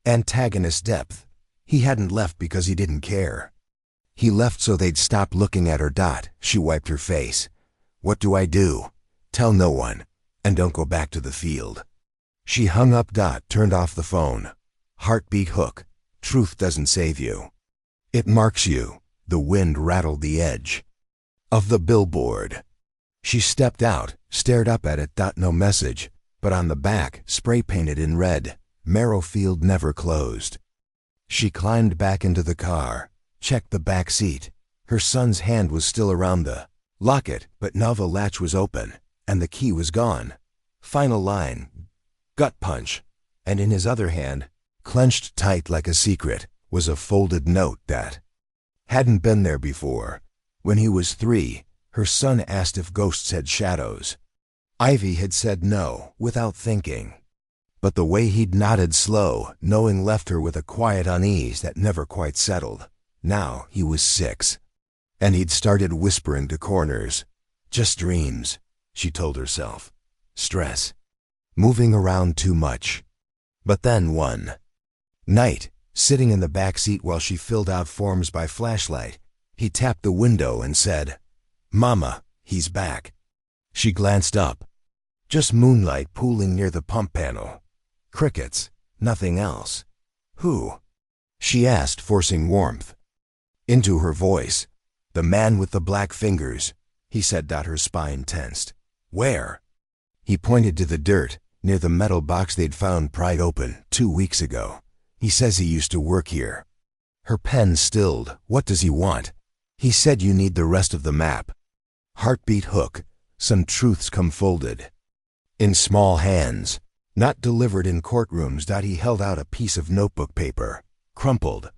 Antagonist depth. He hadn't left because he didn't care. He left so they'd stop looking at her. She wiped her face. What do I do? Tell no one. And don't go back to the field. She hung up. Turned off the phone. Heartbeat hook. Truth doesn't save you. It marks you. The wind rattled the edge of the billboard. She stepped out, stared up at it. No message, but on the back, spray painted in red, Marrowfield never closed. She climbed back into the car, checked the back seat. Her son's hand was still around the locket, but now the latch was open, and the key was gone. Final line. Gut punch. And in his other hand, clenched tight like a secret, was a folded note that hadn't been there before. When he was 3, her son asked if ghosts had shadows. Ivy had said no, without thinking. But the way he'd nodded slow, knowing left her with a quiet unease that never quite settled. Now he was 6. And he'd started whispering to corners. Just dreams, she told herself. Stress. Moving around too much. But then one night, sitting in the back seat while she filled out forms by flashlight, he tapped the window and said, Mama, he's back. She glanced up. Just moonlight pooling near the pump panel. Crickets, nothing else. Who? She asked, forcing warmth into her voice. The man with the black fingers, he said. Her spine tensed. Where? He pointed to the dirt, near the metal box they'd found pried open 2 weeks ago. He says he used to work here. Her pen stilled. What does he want? He said you need the rest of the map. Heartbeat hook. Some truths come folded in small hands, not delivered in courtrooms. He held out a piece of notebook paper, crumpled,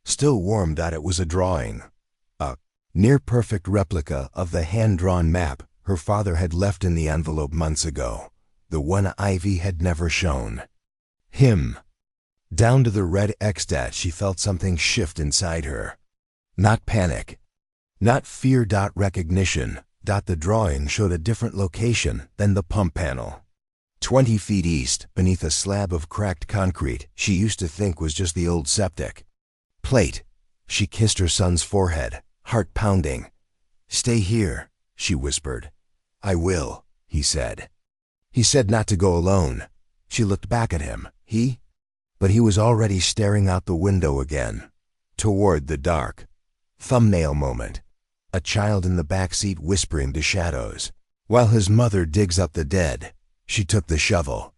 still warm. It was a drawing. A near-perfect replica of the hand-drawn map her father had left in the envelope months ago. The one Ivy had never shown him. Down to the red X. She felt something shift inside her. Not panic. Not fear. Recognition. The drawing showed a different location than the pump panel. 20 feet east, beneath a slab of cracked concrete she used to think was just the old septic plate. She kissed her son's forehead, heart pounding. Stay here, she whispered. I will, he said. He said not to go alone. She looked back at him. But he was already staring out the window again, toward the dark. Thumbnail moment. A child in the back seat whispering to shadows. While his mother digs up the dead, she took the shovel.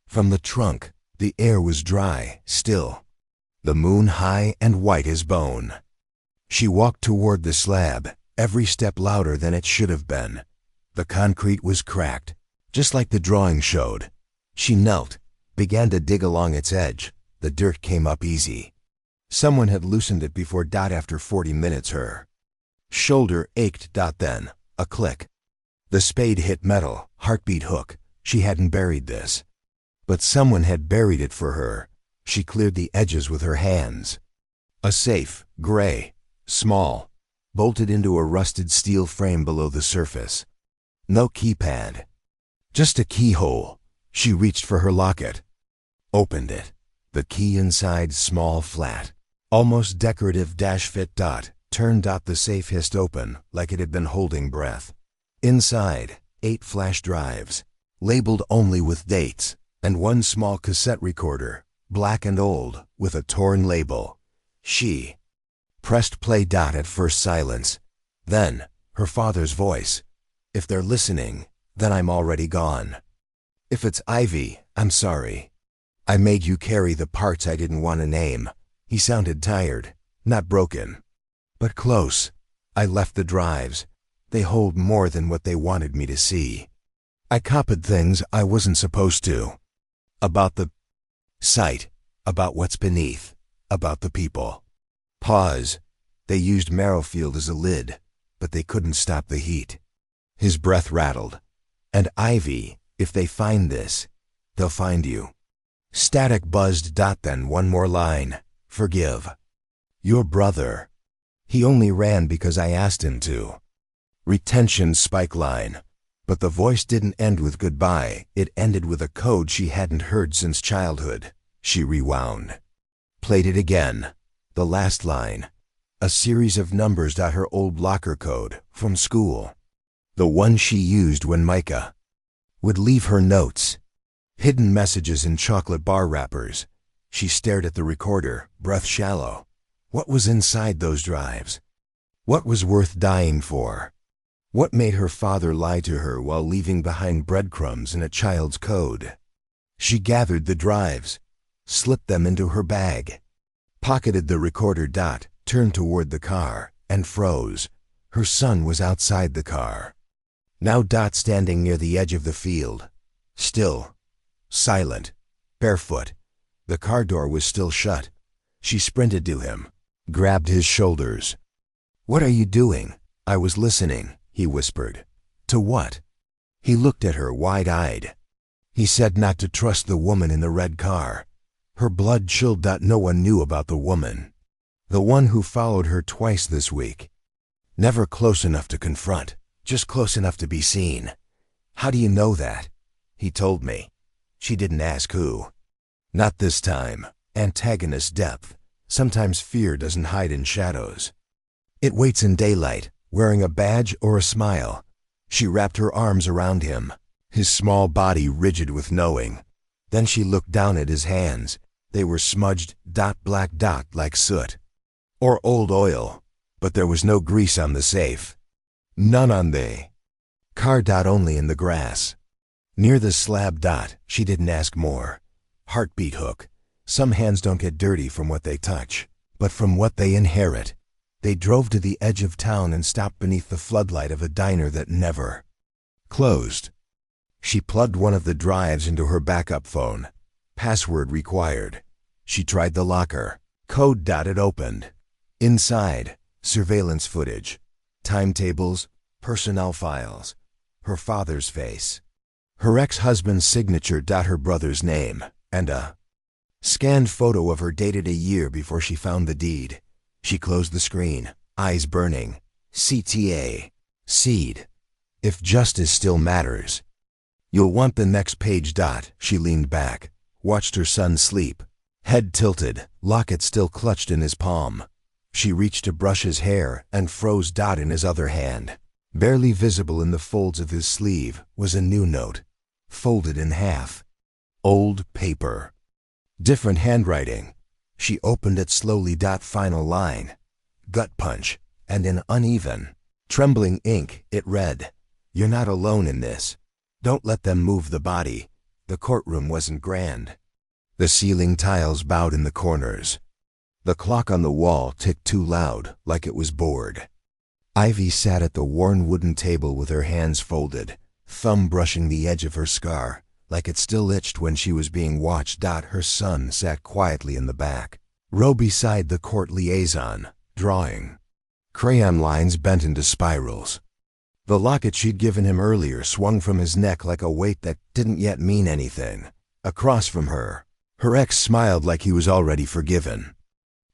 From the trunk, the air was dry, still. The moon high and white as bone. She walked toward the slab, every step louder than it should have been. The concrete was cracked, just like the drawing showed. She knelt, began to dig along its edge. The dirt came up easy. Someone had loosened it before. After 40 minutes her shoulder ached. Then, a click. The spade hit metal, heartbeat hook. She hadn't buried this. But someone had buried it for her. She cleared the edges with her hands. A safe, gray, small, bolted into a rusted steel frame below the surface. No keypad. Just a keyhole. She reached for her locket. Opened it. The key inside small, flat, almost decorative fit. Turned. The safe hissed open like it had been holding breath. Inside, 8 flash drives, labeled only with dates, and 1 small cassette recorder, black and old, with a torn label. She pressed play. At first silence. Then, her father's voice. If they're listening, then I'm already gone. If it's Ivy, I'm sorry. I made you carry the parts I didn't want to name. He sounded tired, not broken, but close. I left the drives. They hold more than what they wanted me to see. I copied things I wasn't supposed to. About the site, about what's beneath, about the people. Pause. They used Marrowfield as a lid, but they couldn't stop the heat. His breath rattled. And Ivy, if they find this, they'll find you. Static buzzed. Then one more line. Forgive. Your brother. He only ran because I asked him to. Retention spike line. But the voice didn't end with goodbye. It ended with a code she hadn't heard since childhood. She rewound. Played it again. The last line. A series of numbers. Her old locker code, from school. The one she used when Micah would leave her notes. Hidden messages in chocolate bar wrappers. She stared at the recorder, breath shallow. What was inside those drives? What was worth dying for? What made her father lie to her while leaving behind breadcrumbs in a child's code? She gathered the drives, slipped them into her bag, pocketed the recorder. Turned toward the car, and froze. Her son was outside the car. Now. Standing near the edge of the field. Still. Silent. Barefoot. The car door was still shut. She sprinted to him, grabbed his shoulders. What are you doing? I was listening, he whispered. To what? He looked at her wide-eyed. He said not to trust the woman in the red car. Her blood chilled. No one knew about the woman. The one who followed her twice this week. Never close enough to confront, just close enough to be seen. How do you know that? He told me. She didn't ask who. Not this time. Antagonist depth. Sometimes fear doesn't hide in shadows. It waits in daylight, wearing a badge or a smile. She wrapped her arms around him, his small body rigid with knowing. Then she looked down at his hands. They were smudged, black like soot. Or old oil. But there was no grease on the safe. None on the car. Only in the grass. Near the slab. She didn't ask more. Heartbeat hook. Some hands don't get dirty from what they touch, but from what they inherit. They drove to the edge of town and stopped beneath the floodlight of a diner that never closed. She plugged one of the drives into her backup phone. Password required. She tried the locker. Code. It opened. Inside, surveillance footage, timetables, personnel files, her father's face, her ex-husband's signature. Her brother's name, and a scanned photo of her dated a year before she found the deed. She closed the screen, eyes burning. CTA. Seed. If justice still matters. You'll want the next page. She leaned back, watched her son sleep, head tilted, locket still clutched in his palm. She reached to brush his hair and froze. In his other hand, barely visible in the folds of his sleeve, was a new note, folded in half. Old paper. Different handwriting. She opened it slowly. Final line. Gut punch, and in uneven, trembling ink, it read, "You're not alone in this. Don't let them move the body." The courtroom wasn't grand. The ceiling tiles bowed in the corners. The clock on the wall ticked too loud, like it was bored. Ivy sat at the worn wooden table with her hands folded, thumb brushing the edge of her scar, like it still itched when she was being watched. Her son sat quietly in the back row beside the court liaison, drawing. Crayon lines bent into spirals. The locket she'd given him earlier swung from his neck like a weight that didn't yet mean anything. Across from her, her ex smiled like he was already forgiven.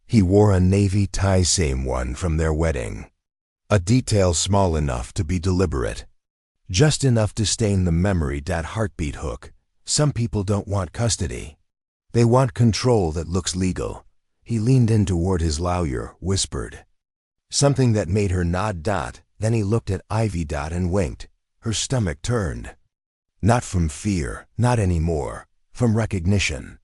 He wore a navy tie, same one from their wedding. A detail small enough to be deliberate. Just enough to stain the memory. Heartbeat hook. Some people don't want custody. They want control that looks legal. He leaned in toward his lawyer, whispered. Something that made her nod. Then he looked at Ivy and winked. Her stomach turned. Not from fear, not anymore, from recognition.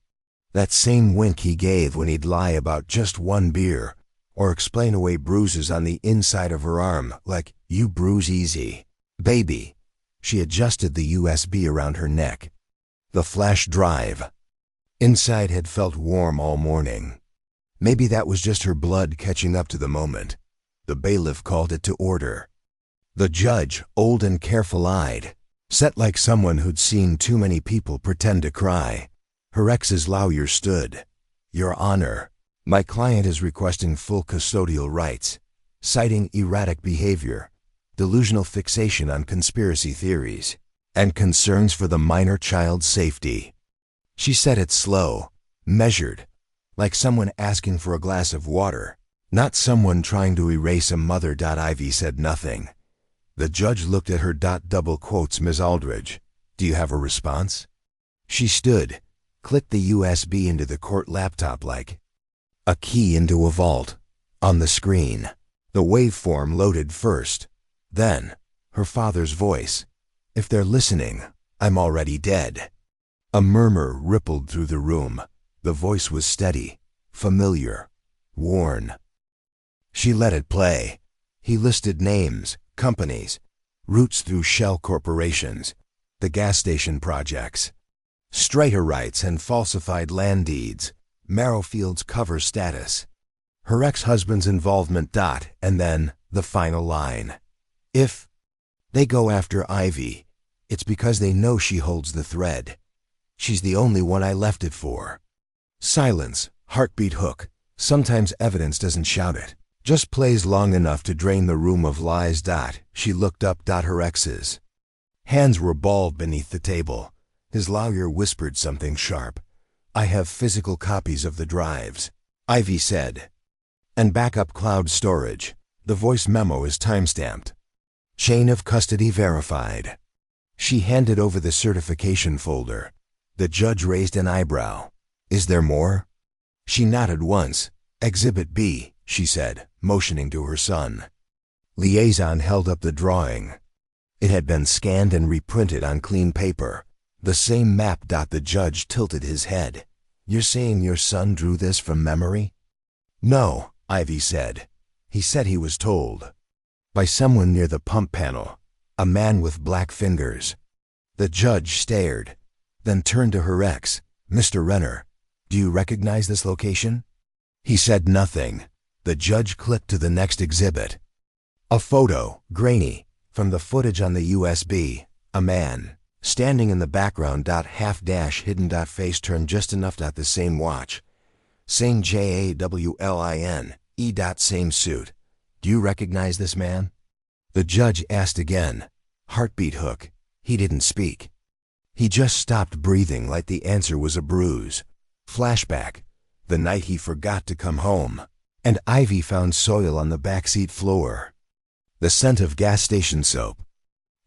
That same wink he gave when he'd lie about just one beer, or explain away bruises on the inside of her arm, like, you bruise easy, baby. She adjusted the USB around her neck. The flash drive. Inside had felt warm all morning. Maybe that was just her blood catching up to the moment. The bailiff called it to order. The judge, old and careful-eyed, sat like someone who'd seen too many people pretend to cry. Her ex's lawyer stood. Your Honor, my client is requesting full custodial rights, citing erratic behavior, delusional fixation on conspiracy theories, and concerns for the minor child's safety. She said it slow, measured, like someone asking for a glass of water, not someone trying to erase a mother. Ivy said nothing. The judge looked at her. Double quotes, Ms. Aldridge. Do you have a response? She stood, clicked the USB into the court laptop like a key into a vault. On the screen, the waveform loaded first. Then, her father's voice. If they're listening, I'm already dead. A murmur rippled through the room. The voice was steady, familiar, worn. She let it play. He listed names, companies, routes through shell corporations, the gas station projects, strata rights and falsified land deeds, Marrowfield's cover status, her ex-husband's involvement. And then the final line. If they go after Ivy, it's because they know she holds the thread. She's the only one I left it for. Silence, heartbeat hook. Sometimes evidence doesn't shout it, just plays long enough to drain the room of lies. She looked up. Her ex's hands were balled beneath the table. His lawyer whispered something sharp. I have physical copies of the drives, Ivy said. And backup cloud storage. The voice memo is timestamped. Chain of custody verified. She handed over the certification folder. The judge raised an eyebrow. Is there more? She nodded once. Exhibit B, she said, motioning to her son. Liaison held up the drawing. It had been scanned and reprinted on clean paper. The same map. The judge tilted his head. You're saying your son drew this from memory? No, Ivy said. He said he was told. By someone near the pump panel. A man with black fingers. The judge stared, then turned to her ex. Mr. Renner, do you recognize this location? He said nothing. The judge clicked to the next exhibit. A photo, grainy, from the footage on the USB. A man, standing in the background. Half dash hidden. Face turned just enough. The same watch. Same JAWLIN. Same suit. Do you recognize this man? The judge asked again. Heartbeat hook. He didn't speak. He just stopped breathing like the answer was a bruise. Flashback. The night he forgot to come home, and Ivy found soil on the backseat floor. The scent of gas station soap,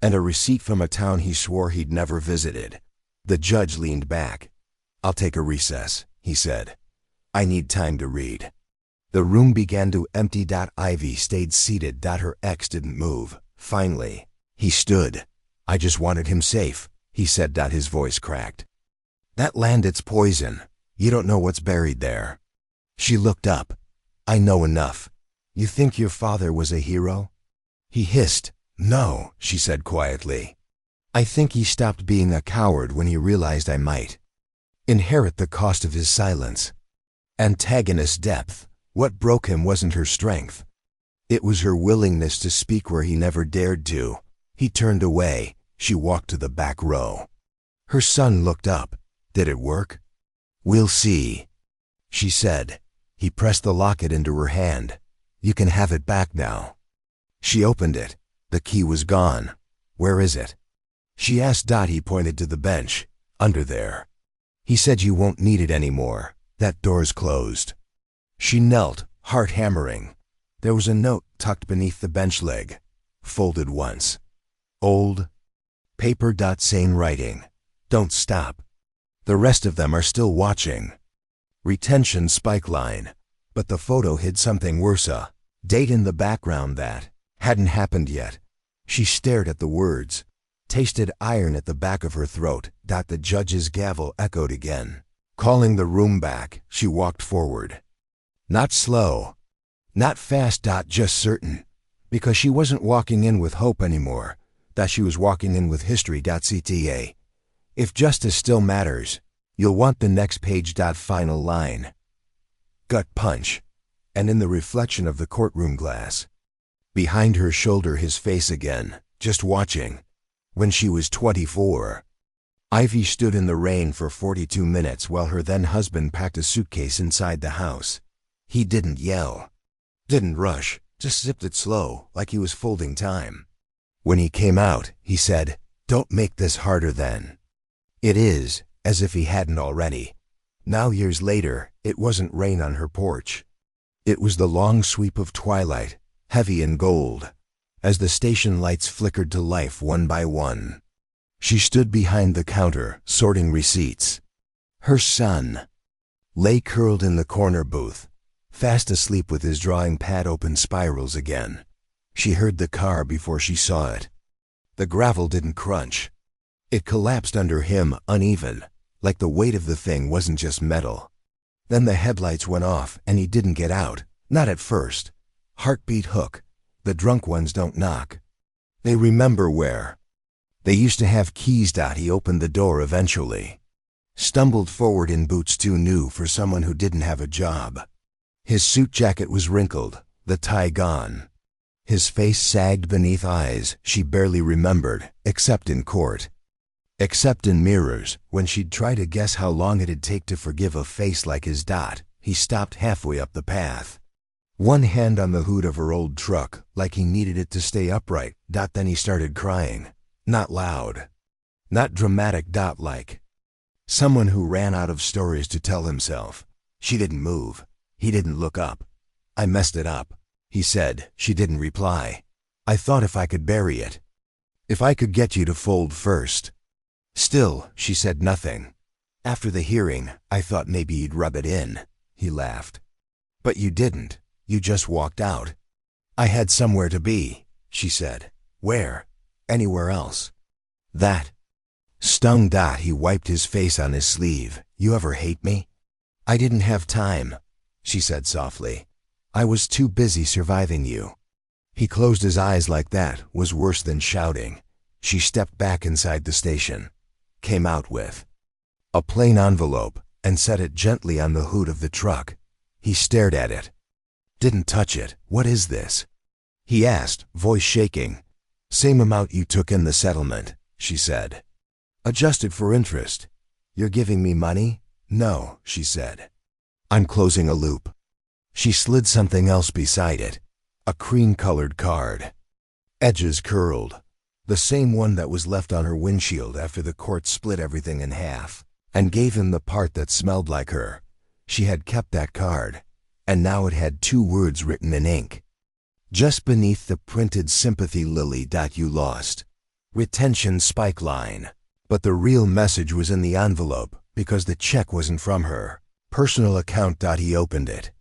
and a receipt from a town he swore he'd never visited. The judge leaned back. I'll take a recess, he said. I need time to read. The room began to empty. Ivy stayed seated. Her ex didn't move. Finally, he stood. I just wanted him safe, he said. His voice cracked. That land, it's poison. You don't know what's buried there. She looked up. I know enough. You think your father was a hero? He hissed. No, she said quietly. I think he stopped being a coward when he realized I might inherit the cost of his silence. Antagonist depth. What broke him wasn't her strength. It was her willingness to speak where he never dared to. He turned away. She walked to the back row. Her son looked up. Did it work? We'll see, she said. He pressed the locket into her hand. You can have it back now. She opened it. The key was gone. Where is it? She asked. He pointed to the bench. Under there. He said you won't need it anymore. That door's closed. She knelt, heart hammering. There was a note tucked beneath the bench leg, folded once. Old paper. Sane writing. Don't stop. The rest of them are still watching. Retention spike line. But the photo hid something worse. A date in the background that hadn't happened yet. She stared at the words, tasted iron at the back of her throat. The judge's gavel echoed again. Calling the room back, she walked forward. Not slow, not fast. Just certain. Because she wasn't walking in with hope anymore. She was walking in with history. CTA. If justice still matters, you'll want the next page. Final line. Gut punch. And in the reflection of the courtroom glass, behind her shoulder, his face again, just watching. When she was 24. Ivy stood in the rain for 42 minutes while her then-husband packed a suitcase inside the house. He didn't yell, didn't rush, just zipped it slow, like he was folding time. When he came out, he said, "Don't make this harder than it is," as if he hadn't already. Now, years later, it wasn't rain on her porch. It was the long sweep of twilight, heavy in gold, as the station lights flickered to life one by one. She stood behind the counter, sorting receipts. Her son lay curled in the corner booth, fast asleep with his drawing pad open spirals again. She heard the car before she saw it. The gravel didn't crunch. It collapsed under him, uneven, like the weight of the thing wasn't just metal. Then the headlights went off and he didn't get out, not at first. Heartbeat hook. The drunk ones don't knock. They remember where. They used to have keys. He opened the door eventually. Stumbled forward in boots too new for someone who didn't have a job. His suit jacket was wrinkled, the tie gone. His face sagged beneath eyes she barely remembered, except in court. Except in mirrors, when she'd try to guess how long it'd take to forgive a face like his. He stopped halfway up the path. One hand on the hood of her old truck, like he needed it to stay upright. Then he started crying. Not loud. Not dramatic. Like someone who ran out of stories to tell himself. She didn't move. He didn't look up. "I messed it up," he said. She didn't reply. "I thought if I could bury it. If I could get you to fold first." Still, she said nothing. "After the hearing, I thought maybe you'd rub it in," he laughed. "But you didn't. You just walked out." "I had somewhere to be," she said. "Where? Anywhere else." That stung. He wiped his face on his sleeve. "You ever hate me?" "I didn't have time," she said softly. "I was too busy surviving you." He closed his eyes. Like that was worse than shouting. She stepped back inside the station, came out with a plain envelope, and set it gently on the hood of the truck. He stared at it. Didn't touch it. "What is this?" he asked, voice shaking. "Same amount you took in the settlement," she said. "Adjusted for interest." "You're giving me money?" "No," she said. "I'm closing a loop." She slid something else beside it. A cream-colored card. Edges curled. The same one that was left on her windshield after the court split everything in half and gave him the part that smelled like her. She had kept that card, and now it had 2 words written in ink. Just beneath the printed sympathy lily. "You lost. Retention spike line." But the real message was in the envelope, because the check wasn't from her personal account. He opened it.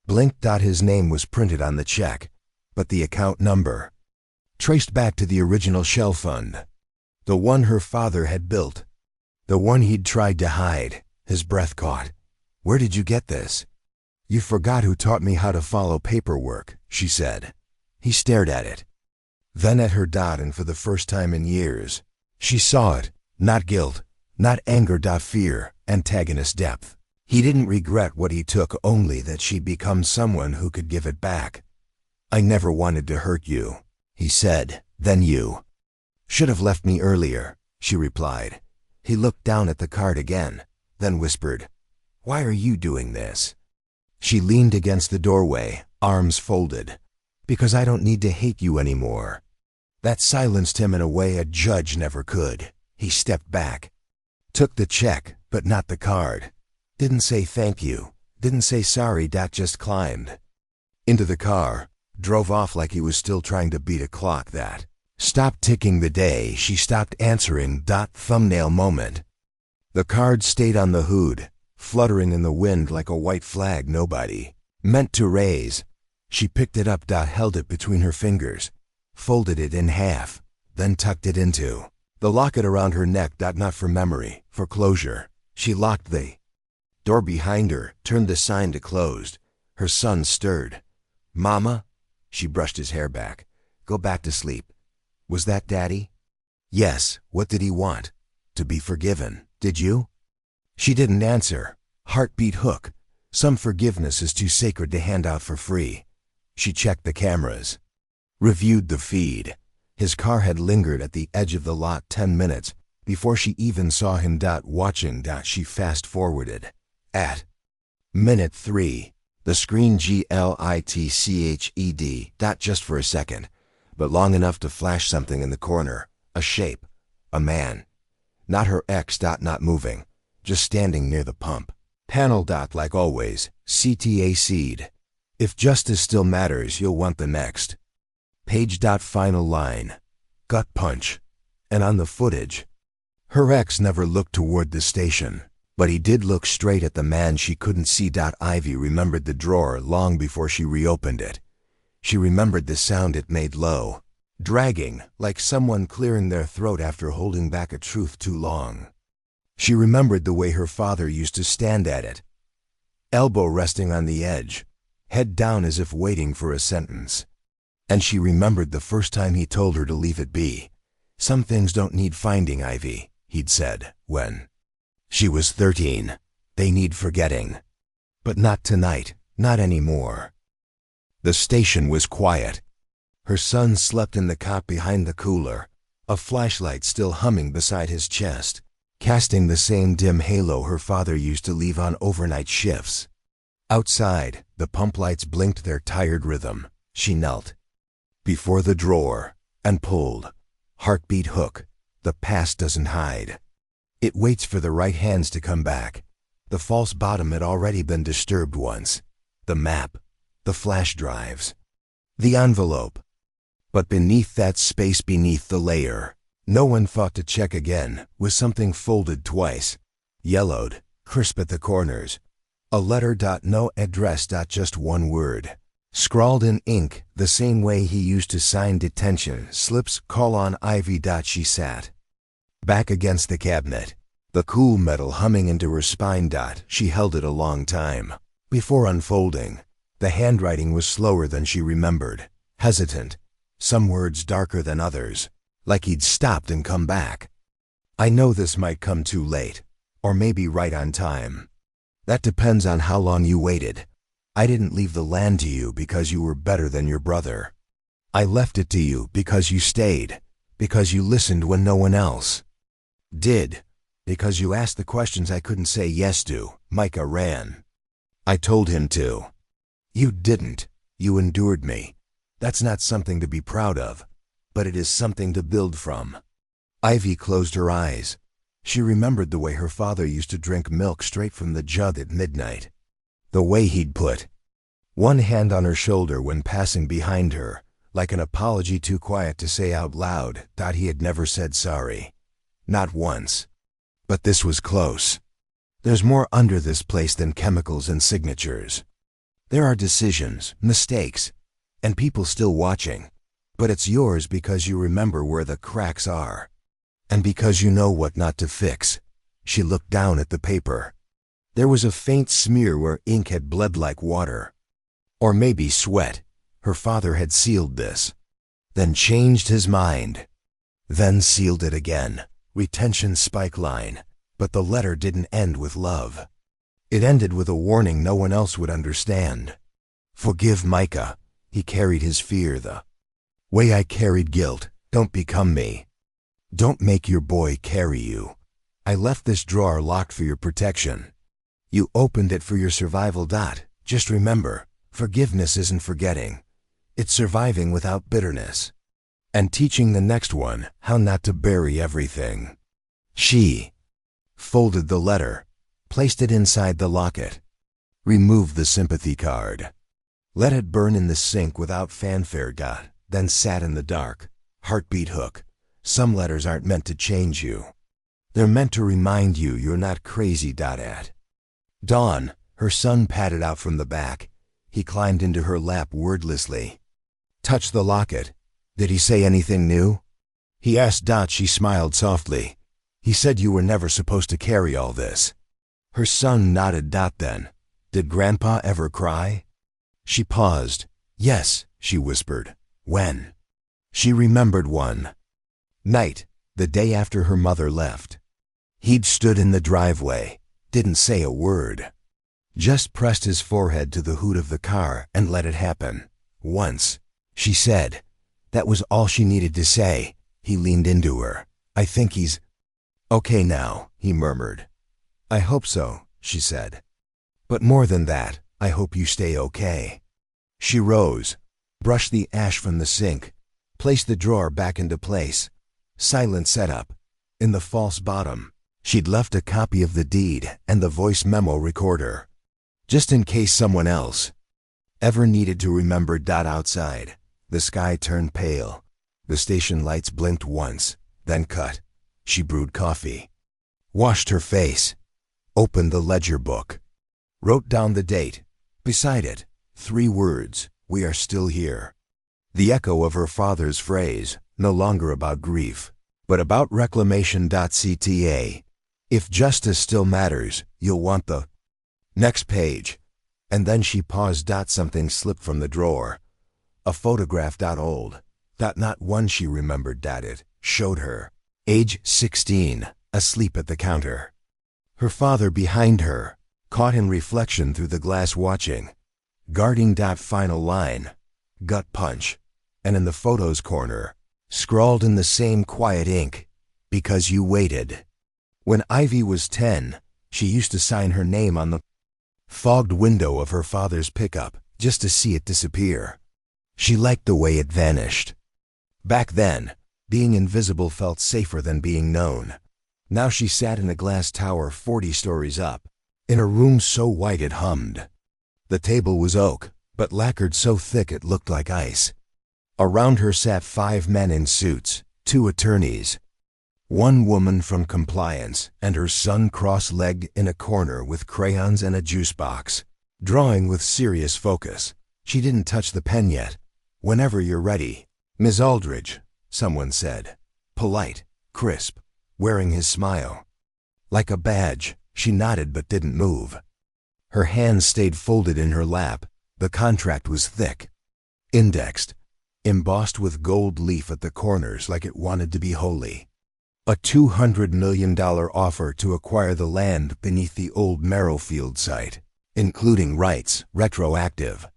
Blinked. His name was printed on the check, but the account number traced back to the original shell fund. The one her father had built. The one he'd tried to hide. His breath caught. "Where did you get this?" "You forgot who taught me how to follow paperwork," she said. He stared at it. Then at her. And for the first time in years, she saw it. Not guilt, not anger. Fear, antagonist depth. He didn't regret what he took, only that she'd become someone who could give it back. "I never wanted to hurt you," he said. "Then you should have left me earlier," she replied. He looked down at the card again, then whispered, "Why are you doing this?" She leaned against the doorway, arms folded. "Because I don't need to hate you anymore." That silenced him in a way a judge never could. He stepped back, took the check, but not the card. Didn't say thank you, didn't say sorry. Just climbed into the car, drove off like he was still trying to beat a clock that stopped ticking the day she stopped answering. Thumbnail moment. The card stayed on the hood, fluttering in the wind like a white flag nobody meant to raise. She picked it up. Held it between her fingers, folded it in half, then tucked it into the locket around her neck. Not for memory, for closure. She locked the door behind her, turned the sign to closed. Her son stirred. "Mama?" She brushed his hair back. "Go back to sleep." "Was that Daddy?" "Yes." "What did he want?" "To be forgiven. Did you?" She didn't answer. Heartbeat hook. Some forgiveness is too sacred to hand out for free. She checked the cameras, reviewed the feed. His car had lingered at the edge of the lot 10 minutes before she even saw him. Watching. She fast-forwarded. At minute 3, the screen glitched. Just for a second, but long enough to flash something in the corner. A shape. A man. Not her ex. Not moving, just standing near the pump. Panel. Like always, CTA seed. "If justice still matters, you'll want the next page." Final line. Gut punch. And on the footage, her ex never looked toward the station, but he did look straight at the man she couldn't see. Ivy remembered the drawer long before she reopened it. She remembered the sound it made, low, dragging, like someone clearing their throat after holding back a truth too long. She remembered the way her father used to stand at it, elbow resting on the edge, head down as if waiting for a sentence. And she remembered the first time he told her to leave it be. "Some things don't need finding, Ivy," he'd said, when she was 13. "They need forgetting. But not tonight, not anymore." The station was quiet. Her son slept in the cot behind the cooler, a flashlight still humming beside his chest, casting the same dim halo her father used to leave on overnight shifts. Outside, the pump lights blinked their tired rhythm. She knelt before the drawer and pulled. Heartbeat hook. The past doesn't hide. It waits for the right hands to come back. The false bottom had already been disturbed once. The map, the flash drives, the envelope. But beneath that space, beneath the layer, no one thought to check again, was something folded twice, yellowed, crisp at the corners. A letter. No address. Just one word, scrawled in ink the same way he used to sign detention slips. "Call on Ivy." She sat back against the cabinet, the cool metal humming into her spine. She held it a long time before unfolding. The handwriting was slower than she remembered, hesitant, some words darker than others, like he'd stopped and come back. "I know this might come too late, or maybe right on time. That depends on how long you waited. I didn't leave the land to you because you were better than your brother. I left it to you because you stayed, because you listened when no one else did, because you asked the questions I couldn't say yes to." Micah ran. "I told him to." "You didn't. You endured me. That's not something to be proud of, but it is something to build from." Ivy closed her eyes. She remembered the way her father used to drink milk straight from the jug at midnight. The way he'd put one hand on her shoulder when passing behind her, like an apology too quiet to say out loud. He had never said sorry. Not once. But this was close. There's more under this place than chemicals and signatures. There are decisions, mistakes, and people still watching. But it's yours because you remember where the cracks are. And because you know what not to fix. She looked down at the paper. There was a faint smear where ink had bled like water. Or maybe sweat. Her father had sealed this, then changed his mind, then sealed it again. Retention spike line. But the letter didn't end with love. It ended with a warning no one else would understand. "Forgive Micah." He carried his fear the way I carried guilt. "Don't become me. Don't make your boy carry you. I left this drawer locked for your protection. You opened it for your survival. Just remember, forgiveness isn't forgetting. It's surviving without bitterness. And teaching the next one how not to bury everything. She folded the letter, placed it inside the locket, removed the sympathy card, let it burn in the sink without fanfare. Then sat in the dark, heartbeat hook. Some letters aren't meant to change you. They're meant to remind you you're not crazy. At dawn, her son padded out from the back. He climbed into her lap wordlessly. Touched the locket. Did he say anything new? He asked. She smiled softly. He said you were never supposed to carry all this. Her son nodded. Then, did Grandpa ever cry? She paused. Yes, she whispered. When? She remembered one night, the day after her mother left. He'd stood in the driveway, didn't say a word. Just pressed his forehead to the hood of the car and let it happen. Once, she said. That was all she needed to say. He leaned into her. I think he's okay now, he murmured. I hope so, she said. But more than that, I hope you stay okay. She rose, brushed the ash from the sink, placed the drawer back into place. Silent setup. In the false bottom, she'd left a copy of the deed and the voice memo recorder. Just in case someone else ever needed to remember. Outside, the sky turned pale. The station lights blinked once, then cut. She brewed coffee, washed her face, opened the ledger book, wrote down the date. Beside it, 3 words, we are still here. The echo of her father's phrase, no longer about grief, but about reclamation. CTA. If justice still matters, you'll want the next page. And then she paused. Something slipped from the drawer. A photograph. Old. Not one she remembered. It showed her, age 16, asleep at the counter. Her father behind her, caught in reflection through the glass watching. Guarding. Final line. Gut punch. And in the photo's corner, scrawled in the same quiet ink, because you waited. When Ivy was 10, she used to sign her name on the fogged window of her father's pickup, just to see it disappear. She liked the way it vanished. Back then, being invisible felt safer than being known. Now she sat in a glass tower 40 stories up, in a room so white it hummed. The table was oak, but lacquered so thick it looked like ice. Around her sat 5 men in suits, 2 attorneys, 1 woman from compliance, and her son cross-legged in a corner with crayons and a juice box, drawing with serious focus. She didn't touch the pen yet. Whenever you're ready, Ms. Aldridge, someone said. Polite, crisp, wearing his smile. Like a badge, she nodded but didn't move. Her hands stayed folded in her lap. The contract was thick, indexed, embossed with gold leaf at the corners like it wanted to be holy. A $200 million offer to acquire the land beneath the old Marrowfield site, including rights, retroactive,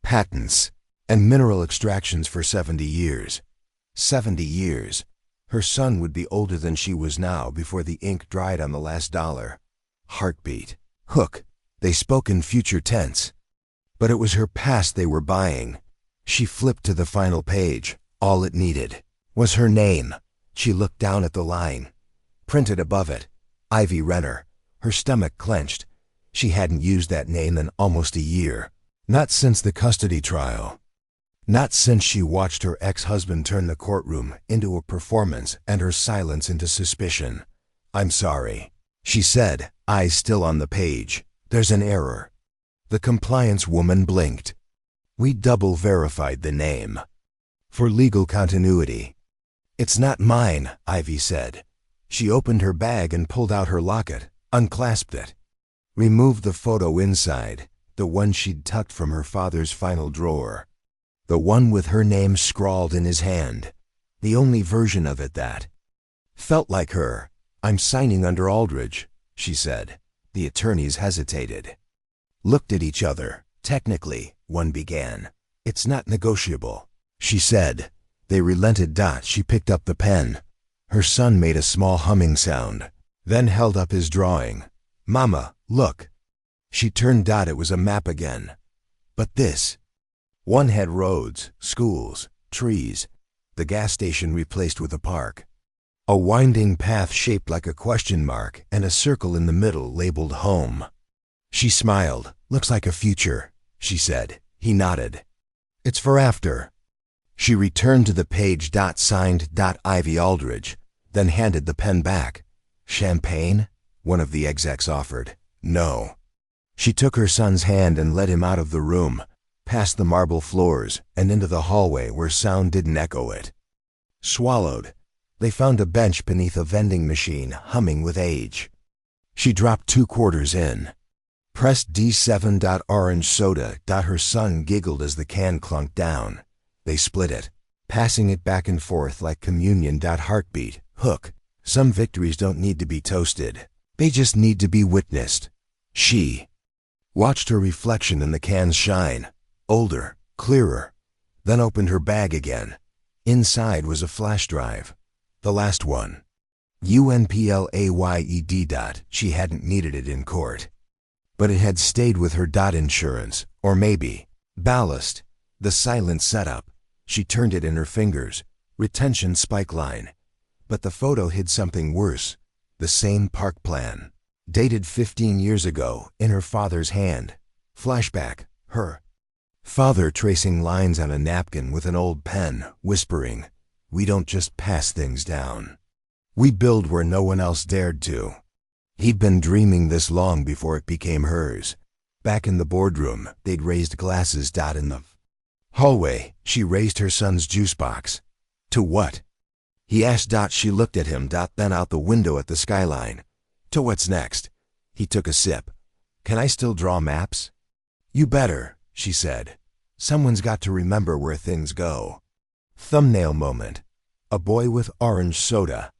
patents, and mineral extractions for 70 years. 70 years. Her son would be older than she was now before the ink dried on the last dollar. Heartbeat. Hook. They spoke in future tense. But it was her past they were buying. She flipped to the final page. All it needed was her name. She looked down at the line. Printed above it, Ivy Renner. Her stomach clenched. She hadn't used that name in almost a year. Not since the custody trial. Not since she watched her ex-husband turn the courtroom into a performance and her silence into suspicion. I'm sorry, she said, eyes still on the page. There's an error. The compliance woman blinked. We double verified the name. For legal continuity. It's not mine, Ivy said. She opened her bag and pulled out her locket, unclasped it. Removed the photo inside, the one she'd tucked from her father's final drawer. The one with her name scrawled in his hand. The only version of it that felt like her. I'm signing under Aldridge, she said. The attorneys hesitated. Looked at each other. Technically, one began. It's not negotiable, she said. They relented. She picked up the pen. Her son made a small humming sound. then held up his drawing. "Mama, look." She turned. It was a map again. But this one had roads, schools, trees, the gas station replaced with a park. A winding path shaped like a question mark and a circle in the middle labeled home. She smiled. "Looks like a future," she said. He nodded. "It's for after." She returned to the page. Signed Ivy Aldridge, then handed the pen back. "Champagne?" one of the execs offered. "No." She took her son's hand and led him out of the room, past the marble floors and into the hallway where sound didn't echo it. Swallowed, they found a bench beneath a vending machine humming with age. She dropped 2 quarters in. "Pressed D7. Orange soda." Her son giggled as the can clunked down. They split it, passing it back and forth like communion. Heartbeat. Hook. Some victories don't need to be toasted. They just need to be witnessed. She watched her reflection in the can's shine, older, clearer, then opened her bag again. Inside was a flash drive. The last one. UNPLAYED. She hadn't needed it in court. But it had stayed with her. Insurance, or maybe ballast. The silent setup. She turned it in her fingers. Retention spike line. But the photo hid something worse. The same park plan. Dated 15 years ago, in her father's hand. Flashback. Her father tracing lines on a napkin with an old pen, whispering, "We don't just pass things down. We build where no one else dared to." He'd been dreaming this long before it became hers. Back in the boardroom, they'd raised glasses. In the hallway, she raised her son's juice box. "To what?" he asked. She looked at him. Then out the window at the skyline. "To what's next?" He took a sip. "Can I still draw maps?" "You better," she said. "Someone's got to remember where things go." Thumbnail moment. A boy with orange soda.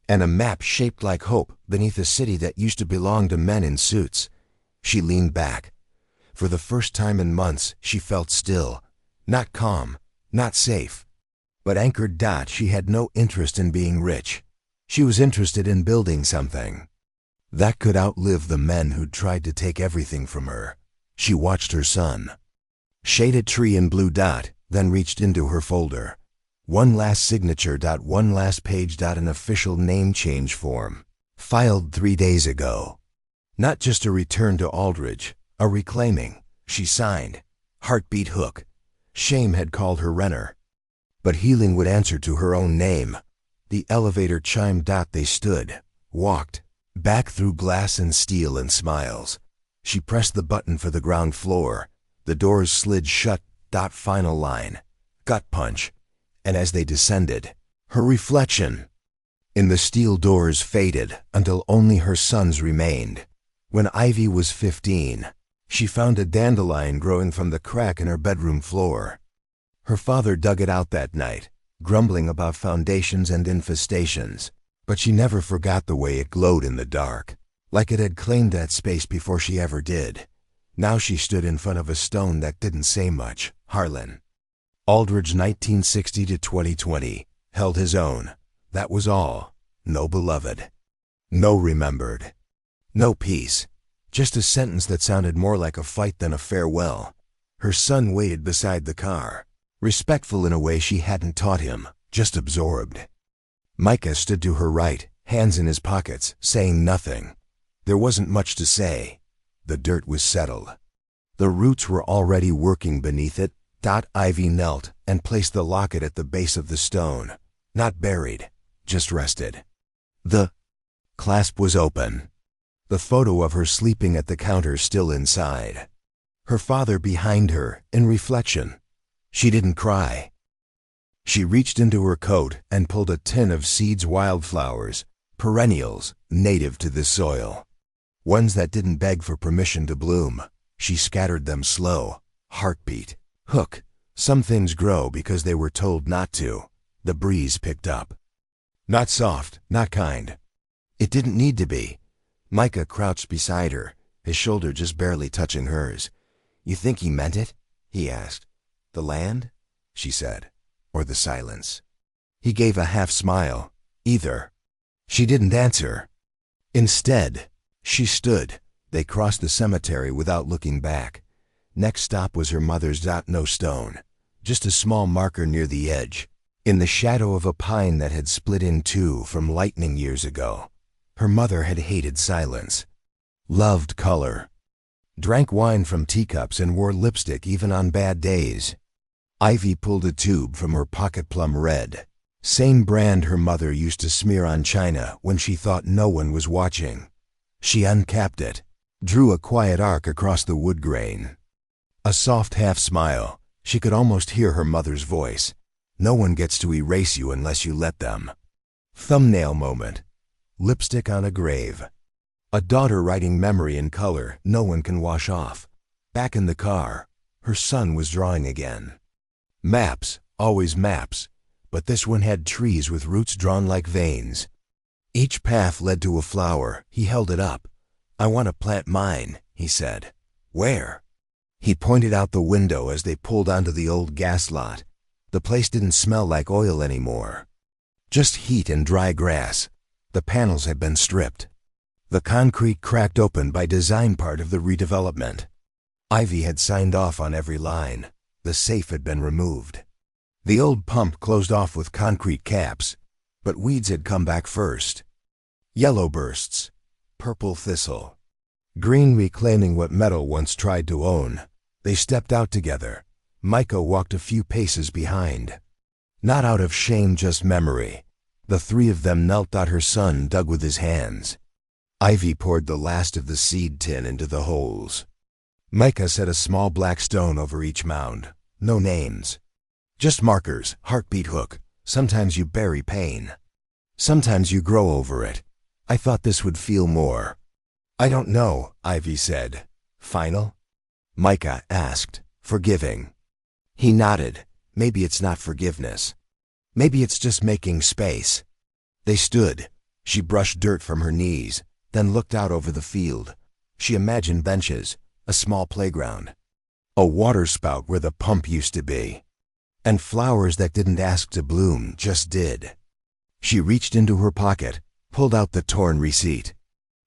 And a map shaped like hope beneath a city that used to belong to men in suits. She leaned back. For the first time in months, she felt still. Not calm, not safe, but anchored. She had no interest in being rich. She was interested in building something that could outlive the men who'd tried to take everything from her. She watched her son. Shaded tree in blue. Then reached into her folder. One last signature. One last page. An official name change form. Filed 3 days ago. Not just a return to Aldridge, a reclaiming. She signed. Heartbeat. Hook. Shame had called her Renner. But healing would answer to her own name. The elevator chimed. They stood, walked, back through glass and steel and smiles. She pressed the button for the ground floor. The doors slid shut. Final line. Gut punch. And as they descended, her reflection in the steel doors faded until only her son's remained. When Ivy was 15, she found a dandelion growing from the crack in her bedroom floor. Her father dug it out that night, grumbling about foundations and infestations, but she never forgot the way it glowed in the dark, like it had claimed that space before she ever did. Now she stood in front of a stone that didn't say much. Harlan Aldridge, 1960 to 2020, held his own. That was all. No beloved. No remembered. No peace. Just a sentence that sounded more like a fight than a farewell. Her son waited beside the car, respectful in a way she hadn't taught him, just absorbed. Micah stood to her right, hands in his pockets, saying nothing. There wasn't much to say. The dirt was settled. The roots were already working beneath it. Ivy knelt and placed the locket at the base of the stone. Not buried, just rested. The clasp was open. The photo of her sleeping at the counter still inside. Her father behind her, in reflection. She didn't cry. She reached into her coat and pulled a tin of seeds, wildflowers, perennials, native to this soil. Ones that didn't beg for permission to bloom. She scattered them slow. Heartbeat. Hook. Some things grow because they were told not to. The breeze picked up. Not soft, not kind. It didn't need to be. Micah crouched beside her, his shoulder just barely touching hers. "You think he meant it?" he asked. "The land?" she said. "Or the silence?" He gave a half smile. "Either." She didn't answer. Instead, she stood. They crossed the cemetery without looking back. Next stop was her mother's. No stone, just a small marker near the edge, in the shadow of a pine that had split in two from lightning years ago. Her mother had hated silence, loved color, drank wine from teacups and wore lipstick even on bad days. Ivy pulled a tube from her pocket. Plum red. Same brand her mother used to smear on china when she thought no one was watching. She uncapped it, drew a quiet arc across the wood grain. A soft half-smile. She could almost hear her mother's voice. No one gets to erase you unless you let them. Thumbnail moment. Lipstick on a grave. A daughter writing memory in color no one can wash off. Back in the car, her son was drawing again. Maps, always maps, but this one had trees with roots drawn like veins. Each path led to a flower. He held it up. "I want to plant mine," he said. "Where?" He pointed out the window as they pulled onto the old gas lot. The place didn't smell like oil anymore. Just heat and dry grass. The panels had been stripped. The concrete cracked open by design, part of the redevelopment. Ivy had signed off on every line. The safe had been removed. The old pump closed off with concrete caps, but weeds had come back first. Yellow bursts, purple thistle, green reclaiming what metal once tried to own. They stepped out together. Micah walked a few paces behind. Not out of shame, just memory. The three of them knelt. Her son dug with his hands. Ivy poured the last of the seed tin into the holes. Micah set a small black stone over each mound. No names. Just markers, heartbeat hook. Sometimes you bury pain. Sometimes you grow over it. I thought this would feel more. "I don't know," Ivy said. "Final?" Micah asked. "Forgiving." He nodded. "Maybe it's not forgiveness. Maybe it's just making space." They stood. She brushed dirt from her knees, then looked out over the field. She imagined benches, a small playground, a water spout where the pump used to be, and flowers that didn't ask to bloom, just did. She reached into her pocket, pulled out the torn receipt,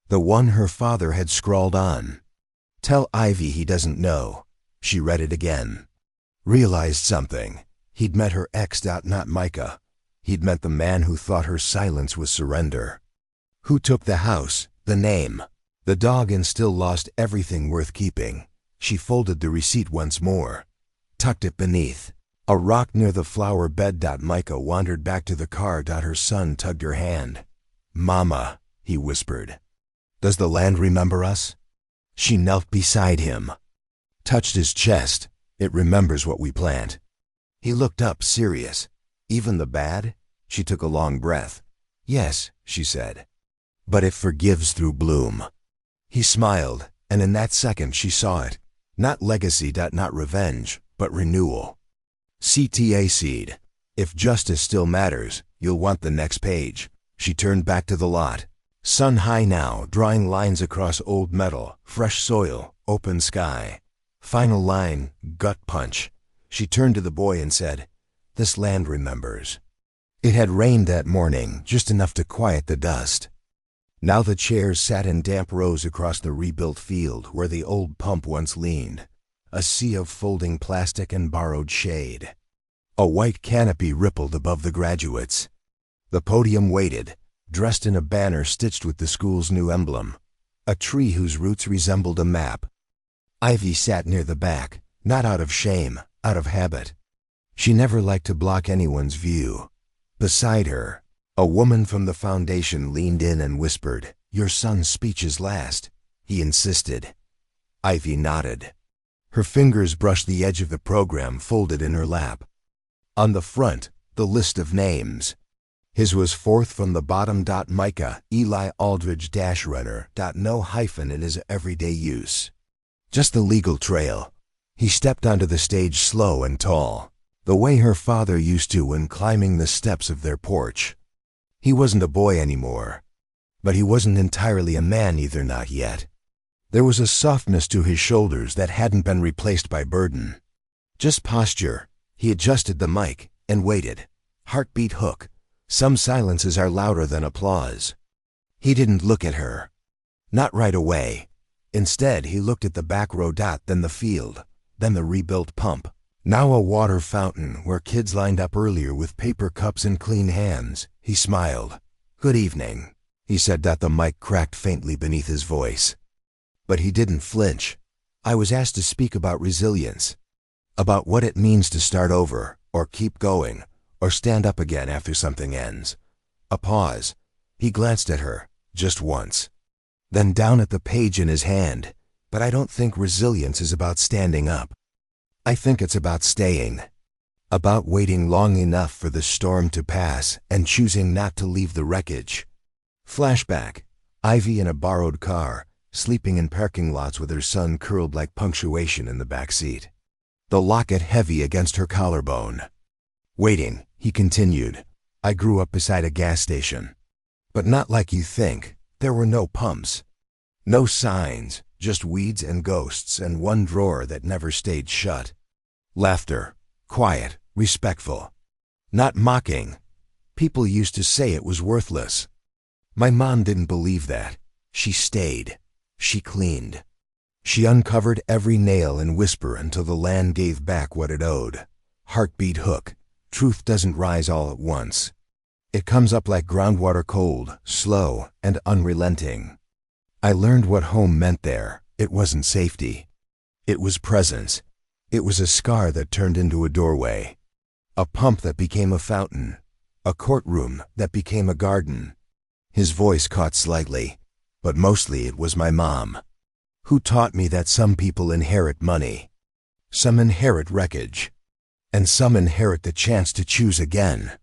the one her father had scrawled on. "Tell Ivy he doesn't know." She read it again. Realized something. He'd met her ex. Not Micah. He'd met the man who thought her silence was surrender. Who took the house, the name, the dog, and still lost everything worth keeping. She folded the receipt once more, tucked it beneath a rock near the flower bed. Micah wandered back to the car. Her son tugged her hand. "Mama," he whispered. "Does the land remember us?" She knelt beside him, touched his chest. "It remembers what we plant." He looked up, serious. "Even the bad?" She took a long breath. "Yes," she said. "But it forgives through bloom." He smiled, and in that second she saw it. Not legacy. Not revenge, but renewal. CTA seed. If justice still matters, you'll want the next page. She turned back to the lot. Sun high now, drawing lines across old metal, fresh soil, open sky. Final line, gut punch. She turned to the boy and said, "This land remembers." It had rained that morning, just enough to quiet the dust. Now the chairs sat in damp rows across the rebuilt field where the old pump once leaned. A sea of folding plastic and borrowed shade. A white canopy rippled above the graduates. The podium waited, dressed in a banner stitched with the school's new emblem, a tree whose roots resembled a map. Ivy sat near the back, not out of shame, out of habit. She never liked to block anyone's view. Beside her, a woman from the foundation leaned in and whispered, "Your son's speech is last," he insisted. Ivy nodded. Her fingers brushed the edge of the program folded in her lap. On the front, the list of names. His was fourth from the bottom. Micah Eli Aldridge Runner. No hyphen in his everyday use. Just the legal trail. He stepped onto the stage slow and tall, the way her father used to when climbing the steps of their porch. He wasn't a boy anymore, but he wasn't entirely a man either, not yet. There was a softness to his shoulders that hadn't been replaced by burden. Just posture. He adjusted the mic and waited. Heartbeat hook. Some silences are louder than applause. He didn't look at her. Not right away. Instead, he looked at the back row, then the field, then the rebuilt pump. Now a water fountain where kids lined up earlier with paper cups and clean hands. He smiled. "Good evening," he said. The mic cracked faintly beneath his voice. But he didn't flinch. "I was asked to speak about resilience. About what it means to start over, or keep going, or stand up again after something ends." A pause. He glanced at her, just once. Then down at the page in his hand. "But I don't think resilience is about standing up. I think it's about staying. About waiting long enough for the storm to pass and choosing not to leave the wreckage." Flashback. Ivy in a borrowed car, sleeping in parking lots with her son curled like punctuation in the back seat. The locket heavy against her collarbone. "Waiting," he continued. "I grew up beside a gas station. But not like you think. There were no pumps. No signs, just weeds and ghosts and one drawer that never stayed shut. Laughter. Quiet, respectful. Not mocking. People used to say it was worthless. My mom didn't believe that. She stayed. She cleaned. She uncovered every nail and whisper until the land gave back what it owed. Heartbeat hook. Truth doesn't rise all at once. It comes up like groundwater, cold, slow, and unrelenting. I learned what home meant there. It wasn't safety. It was presence. It was a scar that turned into a doorway. A pump that became a fountain. A courtroom that became a garden." His voice caught slightly, but mostly it was my mom, who taught me that some people inherit money. Some inherit wreckage. And some inherit the chance to choose again.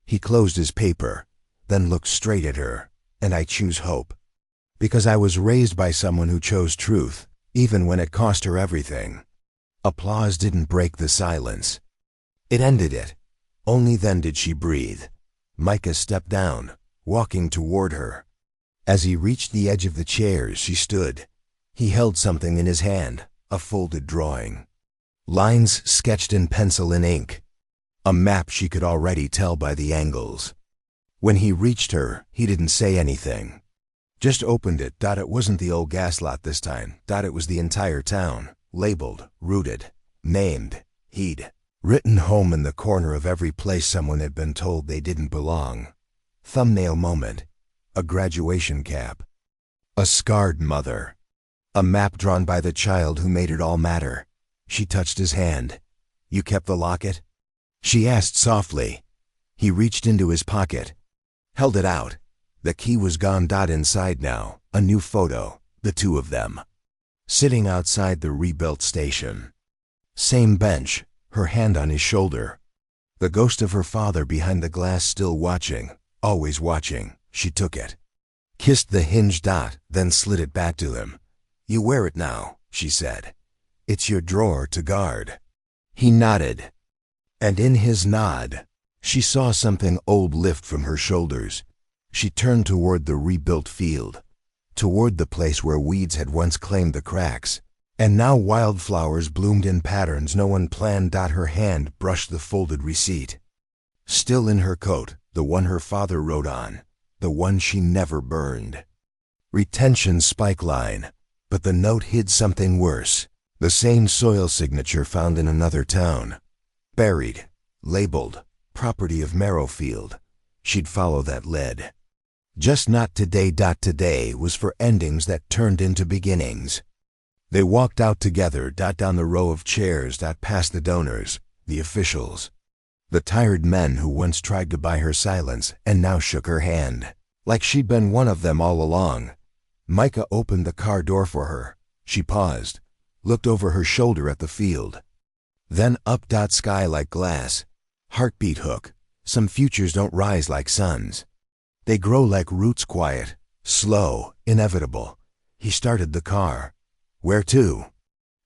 He closed his paper, then looked straight at her. "And I choose hope. Because I was raised by someone who chose truth, even when it cost her everything." Applause didn't break the silence. It ended it. Only then did she breathe. Micah stepped down, walking toward her. As he reached the edge of the chairs, she stood. He held something in his hand, a folded drawing. Lines sketched in pencil and ink. A map she could already tell by the angles. When he reached her, he didn't say anything. Just opened it. It wasn't the old gas lot this time. It was the entire town, labeled, rooted, named. He'd written home in the corner of every place someone had been told they didn't belong. Thumbnail moment. A graduation cap. A scarred mother. A map drawn by the child who made it all matter. She touched his hand. "You kept the locket?" she asked softly. He reached into his pocket, held it out. The key was gone. Inside now, a new photo, the two of them, sitting outside the rebuilt station. Same bench, her hand on his shoulder. The ghost of her father behind the glass, still watching, always watching. She took it, kissed the hinge. Then slid it back to him. "You wear it now," she said. "It's your drawer to guard." He nodded. And in his nod, she saw something old lift from her shoulders. She turned toward the rebuilt field, toward the place where weeds had once claimed the cracks, and now wildflowers bloomed in patterns no one planned. Her hand brushed the folded receipt. Still in her coat, the one her father wrote on, the one she never burned. Retention spike line, but the note hid something worse. The same soil signature found in another town. Buried, labeled, property of Marrowfield. She'd follow that lead. Just not today. Today was for endings that turned into beginnings. They walked out together. Down the row of chairs. Past the donors, the officials, the tired men who once tried to buy her silence and now shook her hand, like she'd been one of them all along. Micah opened the car door for her. She paused, looked over her shoulder at the field. Then up. Sky like glass. Heartbeat hook. Some futures don't rise like suns. They grow like roots, quiet, slow, inevitable. He started the car. "Where to?"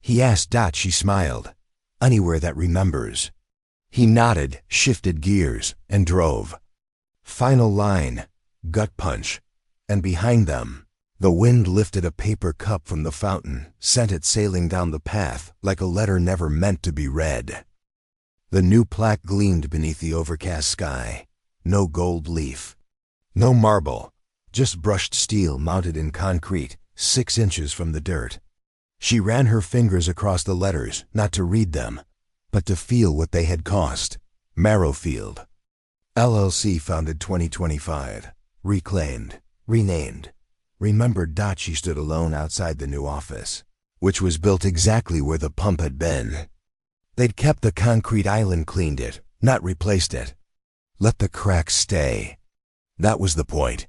he asked. She smiled. "Anywhere that remembers." He nodded, shifted gears, and drove. Final line. Gut punch. And behind them, the wind lifted a paper cup from the fountain, sent it sailing down the path like a letter never meant to be read. The new plaque gleamed beneath the overcast sky. No gold leaf. No marble. just brushed steel mounted in concrete, 6 inches from the dirt. She ran her fingers across the letters, not to read them, but to feel what they had cost. Marrowfield LLC, founded 2025, reclaimed, renamed. Remembered. She stood alone outside the new office, which was built exactly where the pump had been. They'd kept the concrete island, cleaned it, not replaced it. Let the cracks stay. That was the point.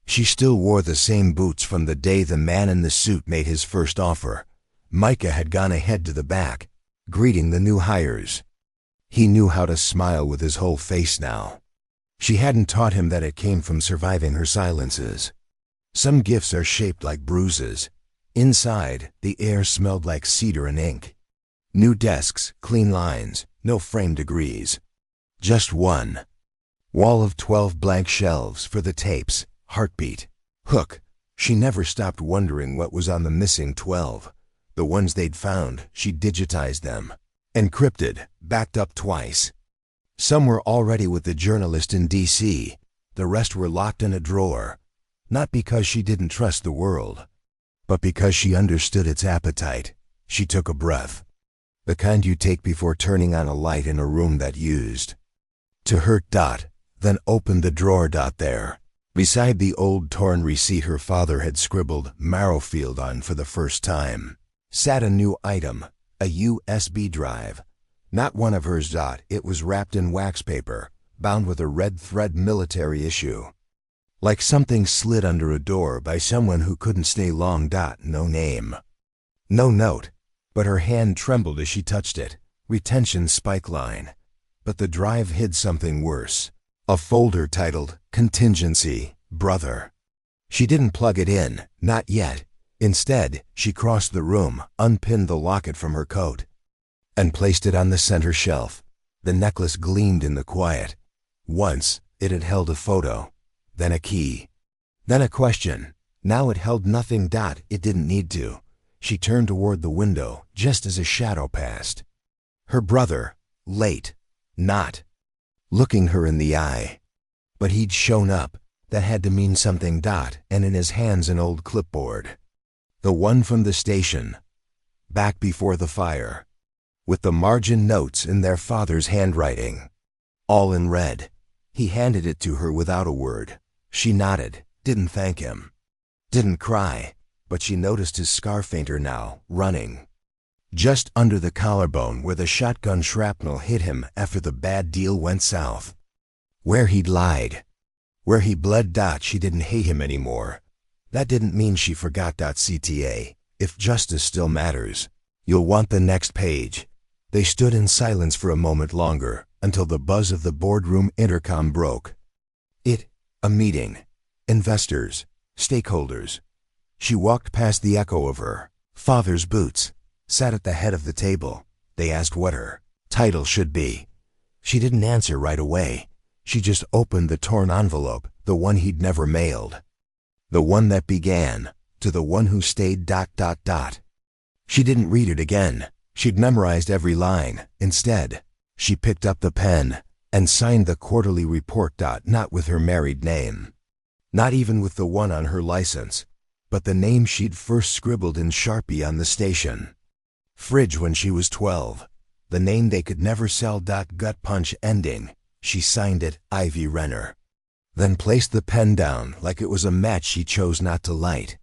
She still wore the same boots from the day the man in the suit made his first offer. Micah had gone ahead to the back, greeting the new hires. He knew how to smile with his whole face now. She hadn't taught him that it came from surviving her silences. Some gifts are shaped like bruises. Inside, the air smelled like cedar and ink. New desks, clean lines, no frame degrees. Just one wall of 12 blank shelves for the tapes, heartbeat, hook. She never stopped wondering what was on the missing 12. The ones they'd found, she digitized them. Encrypted, backed up twice. Some were already with the journalist in D.C. The rest were locked in a drawer. Not because she didn't trust the world, but because she understood its appetite. She took a breath. The kind you take before turning on a light in a room that used to hurt. Then opened the drawer. There, beside the old torn receipt her father had scribbled Marrowfield on for the first time, sat a new item, a USB drive. Not one of hers. It was wrapped in wax paper, bound with a red thread military issue. Like something slid under a door by someone who couldn't stay long. No name. No note. But her hand trembled as she touched it. Retention spike line. But the drive hid something worse. A folder titled Contingency, Brother. She didn't plug it in, not yet. Instead, she crossed the room, unpinned the locket from her coat, and placed it on the center shelf. The necklace gleamed in the quiet. Once, it had held a photo, then a key, then a question. Now it held nothing. It didn't need to. She turned toward the window just as a shadow passed. Her brother, late, not looking her in the eye. But he'd shown up. That had to mean something. And in his hands an old clipboard. The one from the station, back before the fire, with the margin notes in their father's handwriting, all in red. He handed it to her without a word. She nodded, didn't thank him, didn't cry, but she noticed his scar fainter now, running just under the collarbone where the shotgun shrapnel hit him after the bad deal went south. Where he'd lied, where he bled. She didn't hate him anymore. That didn't mean she forgot. CTA, if justice still matters, you'll want the next page. They stood in silence for a moment longer, until the buzz of the boardroom intercom broke. A meeting. Investors, stakeholders. She walked past the echo of her father's boots, sat at the head of the table. They asked what her title should be. She didn't answer right away. She just opened the torn envelope, the one he'd never mailed. The one that began, to the one who stayed. She didn't read it again. She'd memorized every line. Instead, she picked up the pen and signed the quarterly report. Not with her married name. Not even with the one on her license, but the name she'd first scribbled in Sharpie on the station fridge when she was 12. The name they could never sell. Gut punch ending. She signed it, Ivy Renner. Then placed the pen down like it was a match she chose not to light.